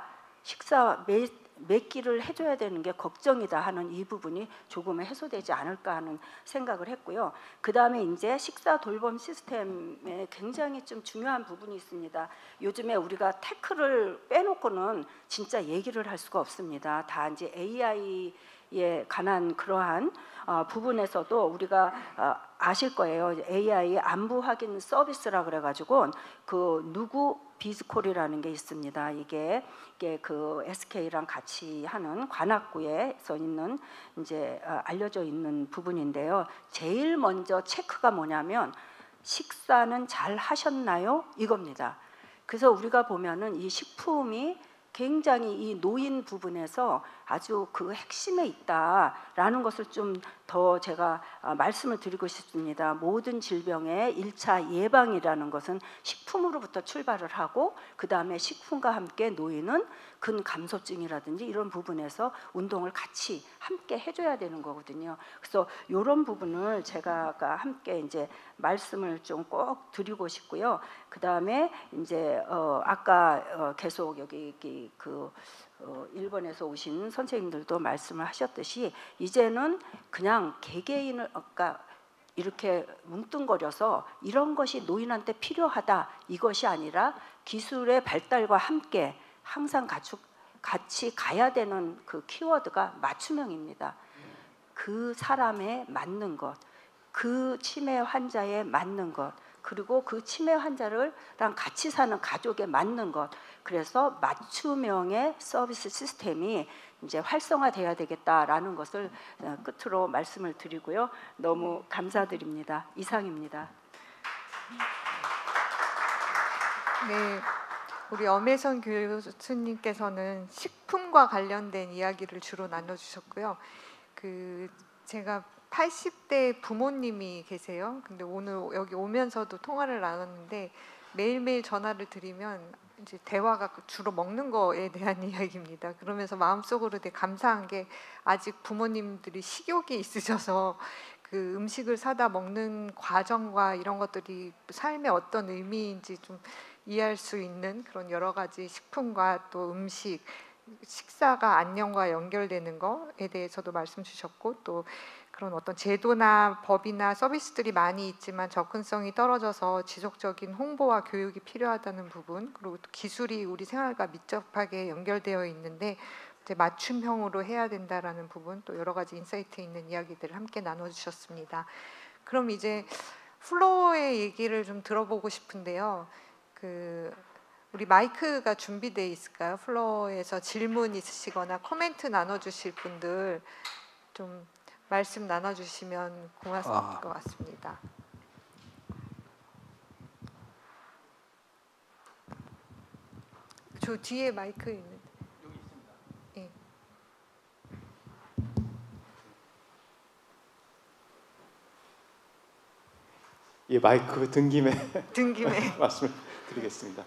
몇 끼를 해줘야 되는 게 걱정이다 하는 이 부분이 조금은 해소되지 않을까 하는 생각을 했고요. 그 다음에 이제 식사 돌봄 시스템에 굉장히 좀 중요한 부분이 있습니다. 요즘에 우리가 테크를 빼놓고는 진짜 얘기를 할 수가 없습니다. 다 이제 AI에 관한 그러한 부분에서도 우리가 아실 거예요. AI 안부 확인 서비스라 그래가지고 누구 비즈콜이라는 게 있습니다. 이게 SK랑 같이 하는 관악구에서 있는 이제 알려져 있는 부분인데요. 제일 먼저 체크가 뭐냐면 식사는 잘 하셨나요? 이겁니다. 그래서 우리가 보면은 이 식품이 굉장히 이 노인 부분에서 아주 핵심에 있다라는 것을 좀 더 제가 말씀을 드리고 싶습니다. 모든 질병의 1차 예방이라는 것은 식품으로부터 출발을 하고 그 다음에 식품과 함께 노인은 근감소증이라든지 이런 부분에서 운동을 같이 함께 해줘야 되는 거거든요. 그래서 이런 부분을 제가 함께 이제 말씀을 좀 꼭 드리고 싶고요. 그 다음에 이제 아까 계속 여기 일본에서 오신 선생님들도 말씀을 하셨듯이 이제는 그냥 개개인을 이렇게 뭉뚱거려서 이런 것이 노인한테 필요하다 이것이 아니라 기술의 발달과 함께 항상 같이 가야 되는 키워드가 맞춤형입니다. 그 사람에 맞는 것, 그 치매 환자에 맞는 것, 그리고 그 치매 환자랑 같이 사는 가족에 맞는 것. 그래서 맞춤형의 서비스 시스템이 이제 활성화돼야 되겠다라는 것을 끝으로 말씀을 드리고요. 너무 감사드립니다. 이상입니다. 네, 우리 엄혜선 교수님께서는 식품과 관련된 이야기를 주로 나눠주셨고요. 제가 80대 부모님이 계세요. 근데 오늘 여기 오면서도 통화를 나눴는데 매일매일 전화를 드리면 이제 대화가 주로 먹는 거에 대한 이야기입니다. 그러면서 마음속으로 되게 감사한 게 아직 부모님들이 식욕이 있으셔서 그 음식을 사다 먹는 과정과 이런 것들이 삶의 어떤 의미인지 좀 이해할 수 있는 그런 여러 가지 식품과 또 음식, 식사가 안녕과 연결되는 거에 대해서도 말씀 주셨고, 또 그런 어떤 제도나 법이나 서비스들이 많이 있지만 접근성이 떨어져서 지속적인 홍보와 교육이 필요하다는 부분, 그리고 또 기술이 우리 생활과 밀접하게 연결되어 있는데 이제 맞춤형으로 해야 된다라는 부분, 또 여러 가지 인사이트 있는 이야기들을 함께 나눠주셨습니다. 그럼 이제 플로어의 얘기를 좀 들어보고 싶은데요. 우리 마이크가 준비되어 있을까요? 플로어에서 질문 있으시거나 코멘트 나눠주실 분들 좀 말씀 나눠주시면 고맙을 것 같습니다. 저 뒤에 마이크 있는데. 여기 있습니다. 예. 예, 마이크 등김에 말씀을 드리겠습니다.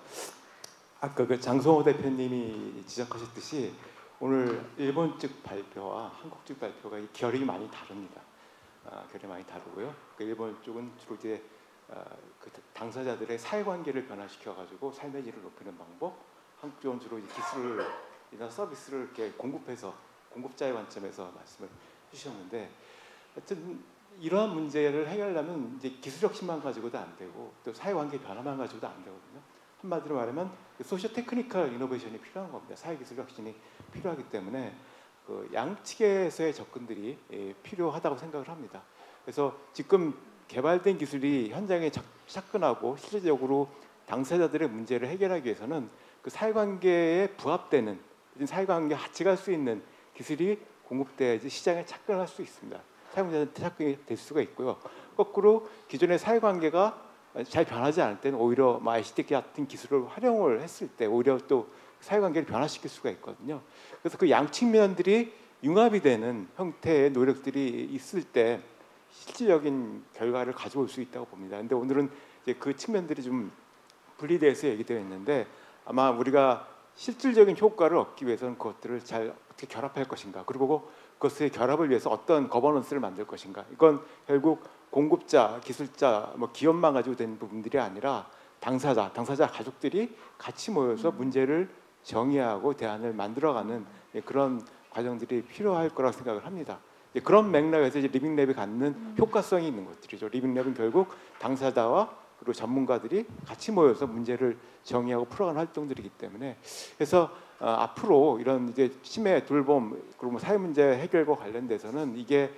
아까 그 장성호 대표님이 지적하셨듯이 오늘 일본 측 발표와 한국 측 발표가 결이 많이 다릅니다. 결이 많이 다르고요. 일본 쪽은 주로 이제 그 당사자들의 사회관계를 변화시켜가지고 삶의 질을 높이는 방법, 한국 쪽은 주로 이제 기술이나 서비스를 이렇게 공급해서 공급자의 관점에서 말씀을 해주셨는데, 하여튼 이러한 문제를 해결하려면 이제 기술 혁신만 가지고도 안 되고 또 사회관계 변화만 가지고도 안 되거든요. 한마디로 말하면 소시오 테크니컬 이노베이션이 필요한 겁니다. 사회기술 혁신이 필요하기 때문에 그 양측에서의 접근들이 필요하다고 생각을 합니다. 그래서 지금 개발된 기술이 현장에 접근하고 실질적으로 당사자들의 문제를 해결하기 위해서는 그 사회관계에 부합되는 사회관계 같이 갈 수 있는 기술이 공급돼야지 시장에 착근할 수 있습니다. 사용자한테 착근이 될 수가 있고요. 거꾸로 기존의 사회관계가 잘 변하지 않을 때는 오히려 ICT 같은 기술을 활용을 했을 때 오히려 또 사회관계를 변화시킬 수가 있거든요. 그래서 그 양측면들이 융합이 되는 형태의 노력들이 있을 때 실질적인 결과를 가져올 수 있다고 봅니다. 근데 오늘은 이제 그 측면들이 좀 분리돼서 얘기되어 있는데, 아마 우리가 실질적인 효과를 얻기 위해서는 그것들을 잘 어떻게 결합할 것인가, 그리고 그것의 결합을 위해서 어떤 거버넌스를 만들 것인가, 이건 결국 공급자, 기술자, 기업만 가지고 된 부분들이 아니라 당사자 가족들이 같이 모여서 문제를 정의하고 대안을 만들어가는 그런 과정들이 필요할 거라고 생각을 합니다. 그런 맥락에서 이제 리빙랩이 갖는 효과성이 있는 것들이죠. 리빙랩은 결국 당사자와 그리고 전문가들이 같이 모여서 문제를 정의하고 풀어가는 활동들이기 때문에, 그래서 앞으로 이런 이제 치매, 돌봄, 그리고 사회 문제 해결과 관련돼서는 이게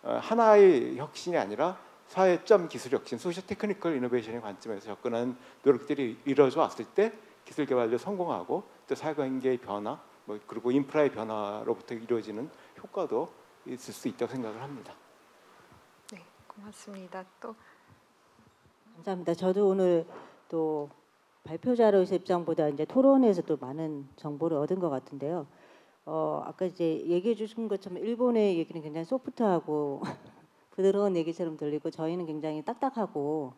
하나의 혁신이 아니라 사회점 기술 혁신, 소시오 테크니컬 이노베이션의 관점에서 접근하는 노력들이 이루어져 왔을 때 기술 개발도 성공하고 또 사회관계의 변화, 그리고 인프라의 변화로부터 이루어지는 효과도 있을 수 있다고 생각을 합니다. 네, 고맙습니다. 또 감사합니다. 저도 오늘 또 발표 자료에서 입장보다 이제 토론에서 또 많은 정보를 얻은 것 같은데요. 아까 이제 얘기해 주신 것처럼 일본의 얘기는 굉장히 소프트하고 부드러운 얘기처럼 들리고 저희는 굉장히 딱딱하고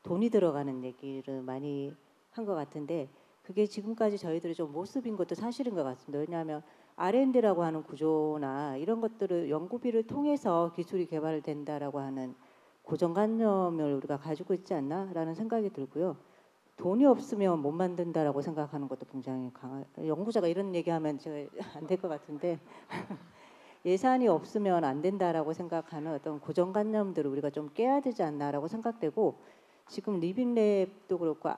돈이 들어가는 얘기를 많이 한 것 같은데, 그게 지금까지 저희들이 좀 모습인 것도 사실인 것 같습니다. 왜냐하면 R&D라고 하는 구조나 이런 것들을 연구비를 통해서 기술이 개발된다라고 하는 고정관념을 우리가 가지고 있지 않나라는 생각이 들고요. 돈이 없으면 못 만든다라고 생각하는 것도 굉장히 강한, 연구자가 이런 얘기하면 제가 안 될 것 같은데 예산이 없으면 안 된다라고 생각하는 어떤 고정관념들을 우리가 좀 깨야 되지 않나라고 생각되고, 지금 리빙랩도 그렇고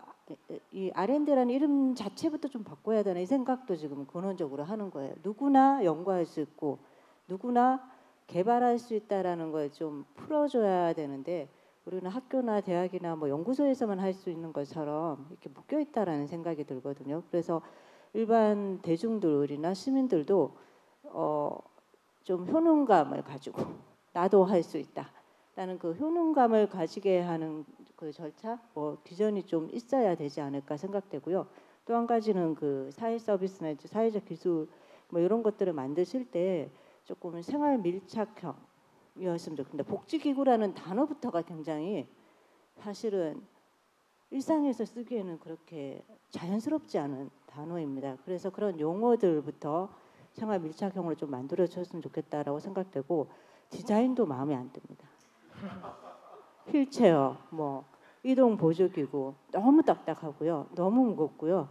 이 R&D라는 이름 자체부터 좀 바꿔야 되나 이 생각도 지금 근원적으로 하는 거예요. 누구나 연구할 수 있고 누구나 개발할 수 있다라는 걸 좀 풀어줘야 되는데, 우리는 학교나 대학이나 연구소에서만 할 수 있는 것처럼 이렇게 묶여 있다라는 생각이 들거든요. 그래서 일반 대중들이나 시민들도 좀 효능감을 가지고 나도 할 수 있다라는 그 효능감을 가지게 하는 그 절차, 기전이 좀 있어야 되지 않을까 생각되고요. 또 한 가지는 그 사회 서비스나 사회적 기술 이런 것들을 만드실 때 조금 생활 밀착형이었으면 좋겠는데, 복지기구라는 단어부터가 굉장히 사실은 일상에서 쓰기에는 그렇게 자연스럽지 않은 단어입니다. 그래서 그런 용어들부터 생활 밀착형으로 좀 만들어 줬으면 좋겠다라고 생각되고 디자인도 마음에 안 듭니다. 휠체어, 뭐 이동 보조기구 너무 딱딱하고요, 너무 무겁고요.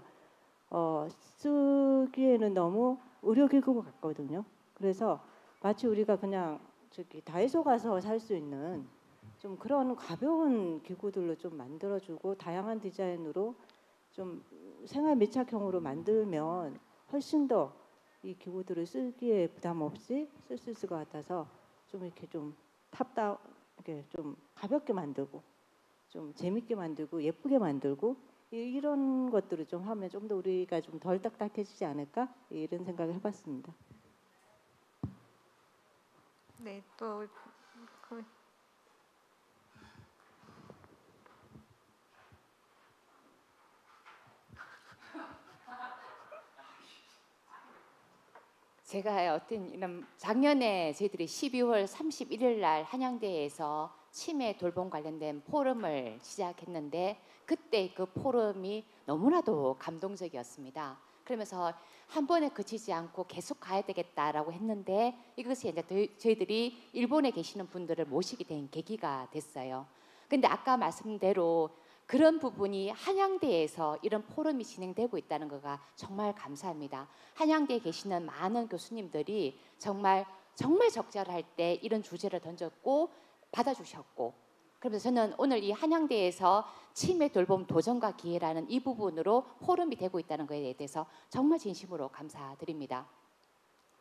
쓰기에는 너무 의료기구 같거든요. 그래서 마치 우리가 그냥 저기 다이소 가서 살 수 있는 좀 그런 가벼운 기구들로 좀 만들어주고 다양한 디자인으로 좀 생활 밀착형으로 만들면 훨씬 더 이 기구들을 쓰기에 부담 없이 쓸 수 있을 것 같아서 좀 이렇게 좀 탑다운, 이렇게 좀 가볍게 만들고 좀 재밌게 만들고 예쁘게 만들고 이런 것들을 좀 하면 좀 더 우리가 좀 덜 딱딱해지지 않을까 이런 생각을 해봤습니다. 네, 또 제가 어떤 이런 작년에 저희들이 12월 31일 날 한양대에서 치매 돌봄 관련된 포럼을 시작했는데 그때 그 포럼이 너무나도 감동적이었습니다. 그러면서 한 번에 그치지 않고 계속 가야 되겠다라고 했는데 이것이 이제 저희들이 일본에 계시는 분들을 모시게 된 계기가 됐어요. 근데 아까 말씀대로 그런 부분이 한양대에서 이런 포럼이 진행되고 있다는 거가 정말 감사합니다. 한양대에 계시는 많은 교수님들이 정말 적절할 때 이런 주제를 던졌고 받아주셨고, 그래서 저는 오늘 이 한양대에서 치매 돌봄 도전과 기회라는 이 부분으로 포럼이 되고 있다는 것에 대해서 정말 진심으로 감사드립니다.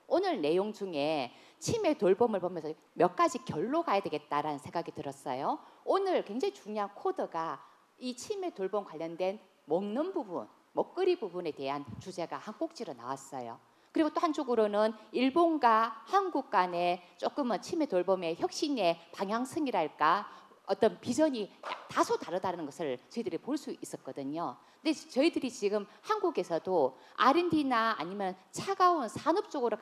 오늘 내용 중에 치매 돌봄을 보면서 몇 가지 결로 가야 되겠다라는 생각이 들었어요. 오늘 굉장히 중요한 코드가 이 치매 돌봄 관련된 먹는 부분, 먹거리 부분에 대한 주제가 한 꼭지로 나왔어요. 그리고 또 한쪽으로는 일본과 한국 간의 조금은 치매 돌봄의 혁신의 방향성이랄까 어떤 비전이 다소 다르다는 것을 저희들이 볼 수 있었거든요. 근데 저희들이 지금 한국에서도 R&D나 아니면 차가운 산업 쪽으로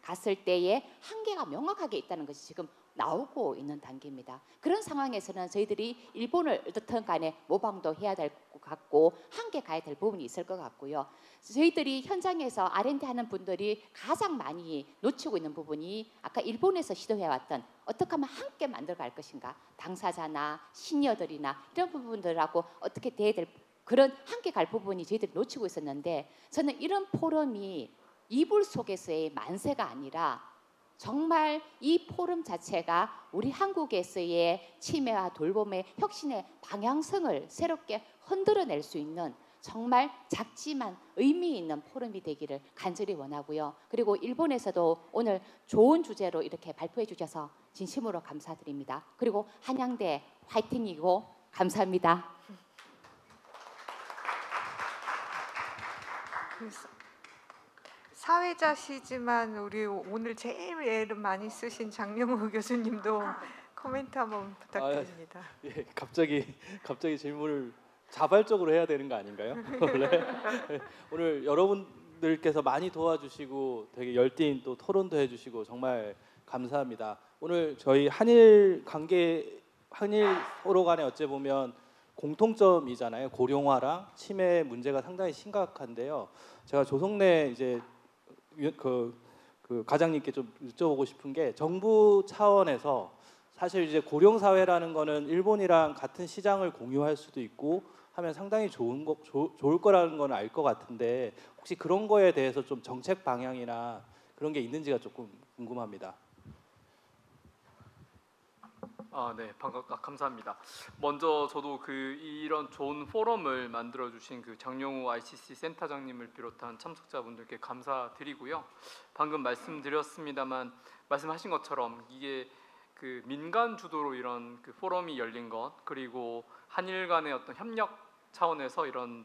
갔을 때의 한계가 명확하게 있다는 것이 지금 나오고 있는 단계입니다. 그런 상황에서는 저희들이 일본을 어떻든 간에 모방도 해야 될 것 같고 함께 가야 될 부분이 있을 것 같고요. 저희들이 현장에서 R&D 하는 분들이 가장 많이 놓치고 있는 부분이 아까 일본에서 시도해왔던 어떻게 하면 함께 만들어갈 것인가, 당사자나 시니어들이나 이런 부분들하고 어떻게 돼야 될 그런 함께 갈 부분이 저희들이 놓치고 있었는데, 저는 이런 포럼이 이불 속에서의 만세가 아니라 정말 이 포럼 자체가 우리 한국에서의 치매와 돌봄의 혁신의 방향성을 새롭게 흔들어낼 수 있는 정말 작지만 의미 있는 포럼이 되기를 간절히 원하고요. 그리고 일본에서도 오늘 좋은 주제로 이렇게 발표해 주셔서 진심으로 감사드립니다. 그리고 한양대 화이팅이고 감사합니다. 사회자시지만 우리 오늘 제일 애를 많이 쓰신 장명호 교수님도 코멘트 한번 부탁드립니다. 예, 갑자기 질문을 자발적으로 해야 되는 거 아닌가요? 원래 오늘 여러분들께서 많이 도와주시고 되게 열띤 또 토론도 해주시고 정말 감사합니다. 오늘 저희 한일 서로 간에 어찌 보면 공통점이잖아요. 고령화랑 치매 문제가 상당히 심각한데요. 제가 조성래 이제 그 과장님께 좀 여쭤보고 싶은 게, 정부 차원에서 사실 이제 고령 사회라는 거는 일본이랑 같은 시장을 공유할 수도 있고 하면 상당히 좋을 거라는 건 알 것 같은데, 혹시 그런 거에 대해서 좀 정책 방향이나 그런 게 있는지가 조금 궁금합니다. 네, 감사합니다. 먼저 저도 이런 좋은 포럼을 만들어 주신 장용우 ICC 센터장님을 비롯한 참석자분들께 감사드리고요. 방금 말씀드렸습니다만 말씀하신 것처럼 이게 민간 주도로 이런 포럼이 열린 것, 그리고 한일 간의 어떤 협력 차원에서 이런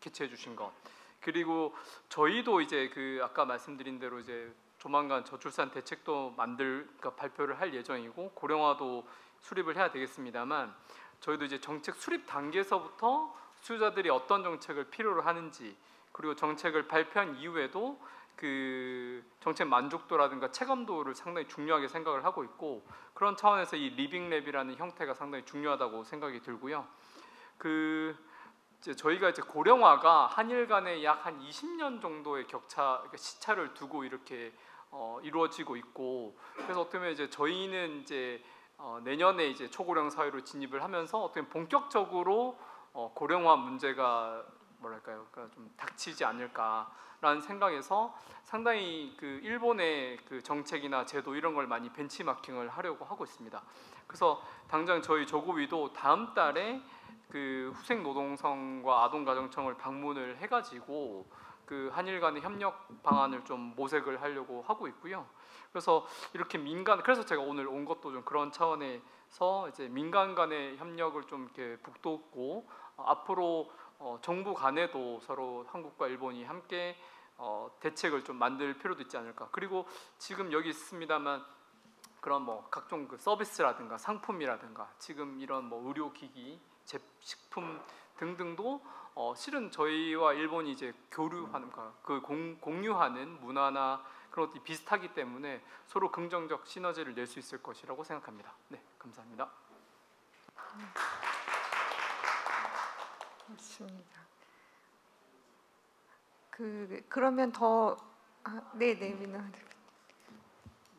개최해 주신 것, 그리고 저희도 이제 아까 말씀드린 대로 이제 조만간 저출산 대책도 발표를 할 예정이고 고령화도 수립을 해야 되겠습니다만, 저희도 이제 정책 수립 단계에서부터 수요자들이 어떤 정책을 필요로 하는지, 그리고 정책을 발표한 이후에도 정책 만족도라든가 체감도를 상당히 중요하게 생각을 하고 있고, 그런 차원에서 이 리빙랩이라는 형태가 상당히 중요하다고 생각이 들고요. 이제 저희가 이제 고령화가 한일 간에 약 한 20년 정도의 시차를 두고 이렇게 이루어지고 있고, 그래서 어떻게 보면 이제 저희는 이제 내년에 이제 초고령 사회로 진입을 하면서 어떻게 보면 본격적으로 고령화 문제가 뭐랄까요, 그러니까 좀 닥치지 않을까라는 생각에서 상당히 그 일본의 그 정책이나 제도 이런 걸 많이 벤치마킹을 하려고 하고 있습니다. 그래서 당장 저희 조고위도 다음 달에 그 후생노동성과 아동가정청을 방문을 해가지고 그 한일 간의 협력 방안을 좀 모색을 하려고 하고 있고요. 그래서 이렇게 그래서 제가 오늘 온 것도 좀 그런 차원에서 이제 민간 간의 협력을 좀 이렇게 북돋고 앞으로 정부 간에도 서로 한국과 일본이 함께 대책을 좀 만들 필요도 있지 않을까. 그리고 지금 여기 있습니다만 그런 뭐 각종 그 서비스라든가 상품이라든가 지금 이런 뭐 의료기기, 식품 등등도 실은 저희와 일본이 이제 교류하는 그 공유하는 문화나 그런 것들이 비슷하기 때문에 서로 긍정적 시너지를 낼 수 있을 것이라고 생각합니다. 네, 감사합니다. 맞습니다. 그러면 네네 민아 대표님.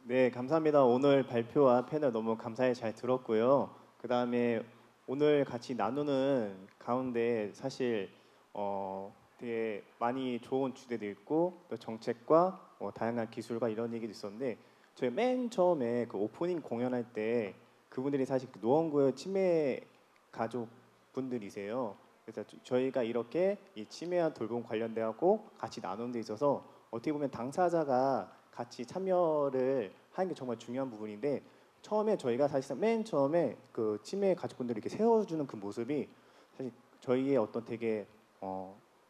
네, 감사합니다. 오늘 발표와 패널 너무 감사히 잘 들었고요. 그 다음에 오늘 같이 나누는 가운데 사실 되게 많이 좋은 주제도 있고 또 정책과 다양한 기술과 이런 얘기도 있었는데, 저희 맨 처음에 그 오프닝 공연할 때 그분들이 사실 그 노원구의 치매 가족 분들이세요. 그래서 저희가 이렇게 이 치매와 돌봄 관련돼갖고 같이 나누는 데 있어서 어떻게 보면 당사자가 같이 참여를 하는 게 정말 중요한 부분인데, 처음에 저희가 사실상 맨 처음에 그 치매 가족분들을 이렇게 세워주는 그 모습이 사실 저희의 어떤 되게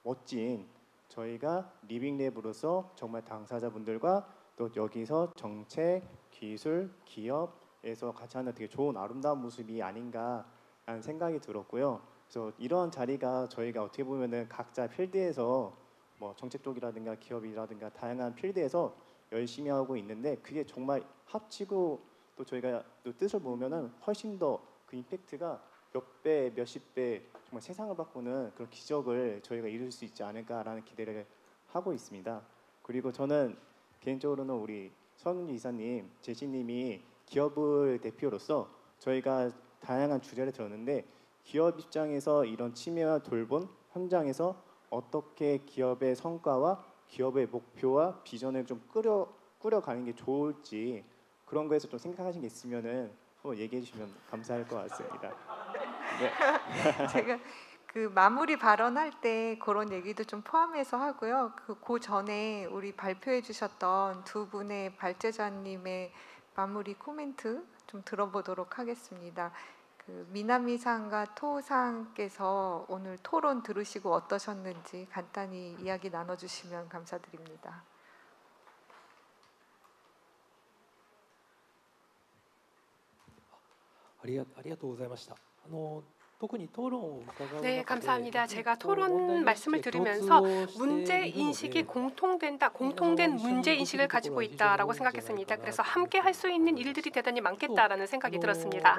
멋진, 저희가 리빙랩으로서 정말 당사자분들과 또 여기서 정책, 기술, 기업에서 같이 하는 되게 좋은 아름다운 모습이 아닌가라는 생각이 들었고요. 그래서 이런 자리가 저희가 어떻게 보면은 각자 필드에서 뭐 정책 쪽이라든가 기업이라든가 다양한 필드에서 열심히 하고 있는데, 그게 정말 합치고 또 저희가 또 뜻을 보면은 훨씬 더 그 임팩트가 몇 배, 몇십 배 정말 세상을 바꾸는 그런 기적을 저희가 이룰 수 있지 않을까라는 기대를 하고 있습니다. 그리고 저는 개인적으로는 우리 서은주 이사님, 제시님이 기업을 대표로서 저희가 다양한 주제를 들었는데, 기업 입장에서 이런 치매와 돌봄 현장에서 어떻게 기업의 성과와 기업의 목표와 비전을 좀 꾸려가는 게 좋을지, 그런 거에서 좀 생각하신 게 있으면은 얘기해 주시면 감사할 것 같습니다. 네. 제가 그 마무리 발언할 때 그런 얘기도 좀 포함해서 하고요. 그 전에 우리 발표해 주셨던 두 분의 발제자님의 마무리 코멘트 좀 들어보도록 하겠습니다. 그 미나미상과 토상께서 오늘 토론 들으시고 어떠셨는지 간단히 이야기 나눠주시면 감사드립니다. ありがとうございました。特に討論を伺う中で 네, 감사합니다. 제가 토론 말씀을 들으면서 문제 인식이 공통된 문제 인식을 가지고 있다라고 생각했습니다. 그래서 함께 할 수 있는 일들이 대단히 많겠다라는 생각이 들었습니다.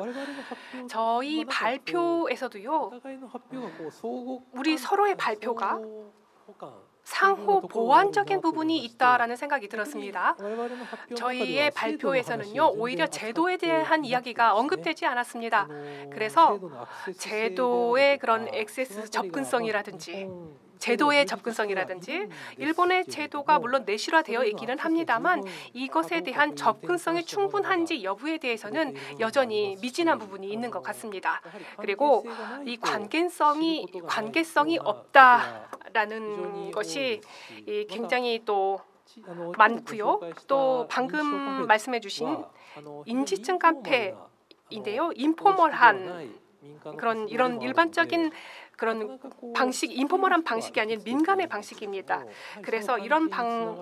저희 발표에서도요, 우리 서로의 발표가 상호 보완적인 부분이 있다라는 생각이 들었습니다. 저희의 발표에서는요, 오히려 제도에 대한 이야기가 언급되지 않았습니다. 그래서 제도의 그런 액세스 접근성이라든지 제도의 접근성이라든지 일본의 제도가 물론 내실화되어 있기는 합니다만 이것에 대한 접근성이 충분한지 여부에 대해서는 여전히 미진한 부분이 있는 것 같습니다. 그리고 이 관계성이 없다라는 것이 굉장히 또 많고요. 또 방금 말씀해 주신 인지증 깡패인데요. 인포멀한 이런 일반적인 그런 방식, 인포멀한 방식이 아닌 민감의 방식입니다. 그래서 이런 방식으로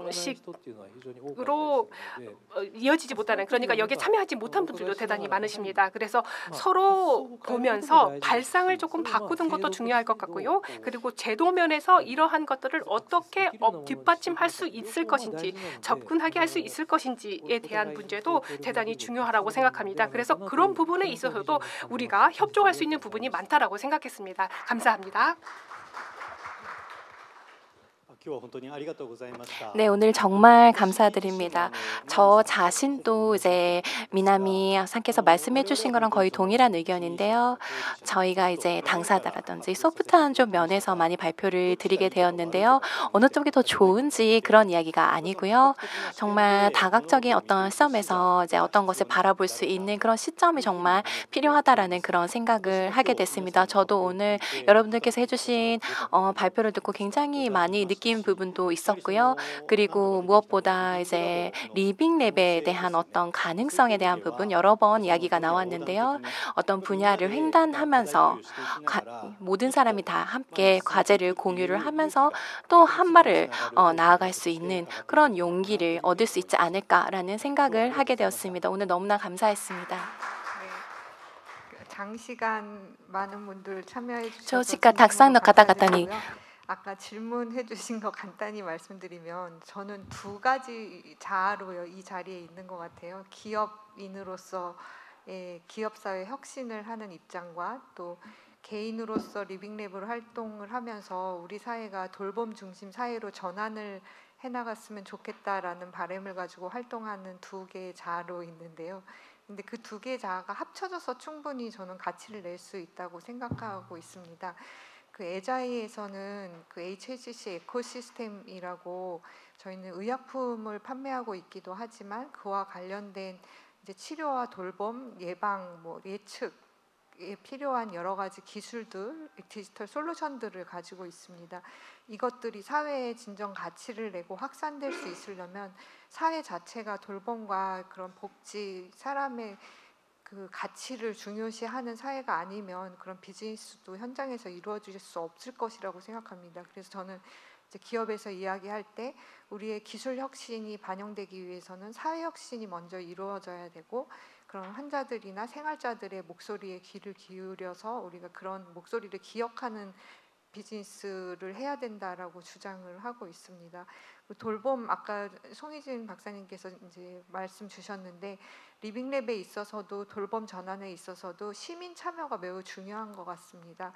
이어지지 못하는, 그러니까 여기에 참여하지 못한 분들도 대단히 많으십니다. 그래서 서로 보면서 발상을 조금 바꾸는 것도 중요할 것 같고요. 그리고 제도 면에서 이러한 것들을 어떻게 뒷받침할 수 있을 것인지, 접근하게 할 수 있을 것인지에 대한 문제도 대단히 중요하다고 생각합니다. 그래서 그런 부분에 있어서도 우리가 협조할 수 있는 부분이 많다라고 생각했습니다. 감사합니다. 네, 오늘 정말 감사드립니다. 저 자신도 이제 미나미 상께서 말씀해 주신 거랑 거의 동일한 의견인데요. 저희가 이제 당사자라든지 소프트한 좀 면에서 많이 발표를 드리게 되었는데요. 어느 쪽이 더 좋은지 그런 이야기가 아니고요. 정말 다각적인 어떤 시점에서 이제 어떤 것을 바라볼 수 있는 그런 시점이 정말 필요하다라는 그런 생각을 하게 됐습니다. 저도 오늘 여러분들께서 해주신 발표를 듣고 굉장히 많이 느낀 부분도 있었고요. 그리고 무엇보다 이제 리빙랩에 대한 어떤 가능성에 대한 부분 여러 번 이야기가 나왔는데요. 어떤 분야를 횡단하면서 모든 사람이 다 함께 과제를 공유를 하면서 또 한 발을 나아갈 수 있는 그런 용기를 얻을 수 있지 않을까라는 생각을 하게 되었습니다. 오늘 너무나 감사했습니다. 장시간 많은 분들 참여해 주셔서 長時間たくさんの方々に 아까 질문해 주신 거 간단히 말씀드리면 저는 두 가지 자아로 이 자리에 있는 것 같아요. 기업인으로서의 기업사회 혁신을 하는 입장과 또 개인으로서 리빙랩으로 활동을 하면서 우리 사회가 돌봄 중심 사회로 전환을 해나갔으면 좋겠다라는 바람을 가지고 활동하는 두 개의 자아로 있는데요. 근데 그 두 개의 자아가 합쳐져서 충분히 저는 가치를 낼 수 있다고 생각하고 있습니다. 그 에자이에서는 그 HHC 에코시스템이라고 저희는 의약품을 판매하고 있기도 하지만 그와 관련된 이제 치료와 돌봄, 예방, 뭐 예측에 필요한 여러 가지 기술들, 디지털 솔루션들을 가지고 있습니다. 이것들이 사회에 진정 가치를 내고 확산될 수 있으려면 사회 자체가 돌봄과 그런 복지, 사람의 그 가치를 중요시하는 사회가 아니면 그런 비즈니스도 현장에서 이루어질 수 없을 것이라고 생각합니다. 그래서 저는 이제 기업에서 이야기할 때 우리의 기술 혁신이 반영되기 위해서는 사회 혁신이 먼저 이루어져야 되고 그런 환자들이나 생활자들의 목소리에 귀를 기울여서 우리가 그런 목소리를 기억하는 비즈니스를 해야 된다라고 주장을 하고 있습니다. 돌봄 아까 송희진 박사님께서 이제 말씀 주셨는데 리빙랩에 있어서도 돌봄 전환에 있어서도 시민 참여가 매우 중요한 것 같습니다.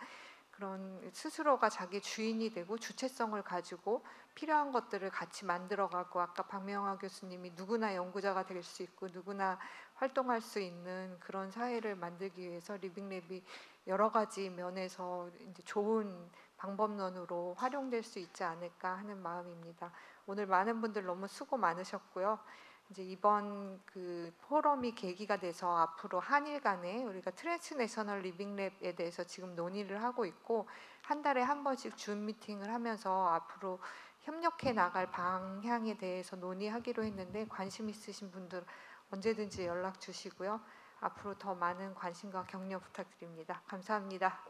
그런 스스로가 자기 주인이 되고 주체성을 가지고 필요한 것들을 같이 만들어가고 아까 박명화 교수님이 누구나 연구자가 될 수 있고 누구나 활동할 수 있는 그런 사회를 만들기 위해서 리빙랩이 여러 가지 면에서 이제 좋은 방법론으로 활용될 수 있지 않을까 하는 마음입니다. 오늘 많은 분들 너무 수고 많으셨고요. 이제 이번 그 포럼이 계기가 돼서 앞으로 한일 간에 우리가 트랜스내셔널 리빙랩에 대해서 지금 논의를 하고 있고 한 달에 한 번씩 줌 미팅을 하면서 앞으로 협력해 나갈 방향에 대해서 논의하기로 했는데 관심 있으신 분들 언제든지 연락 주시고요. 앞으로 더 많은 관심과 격려 부탁드립니다. 감사합니다.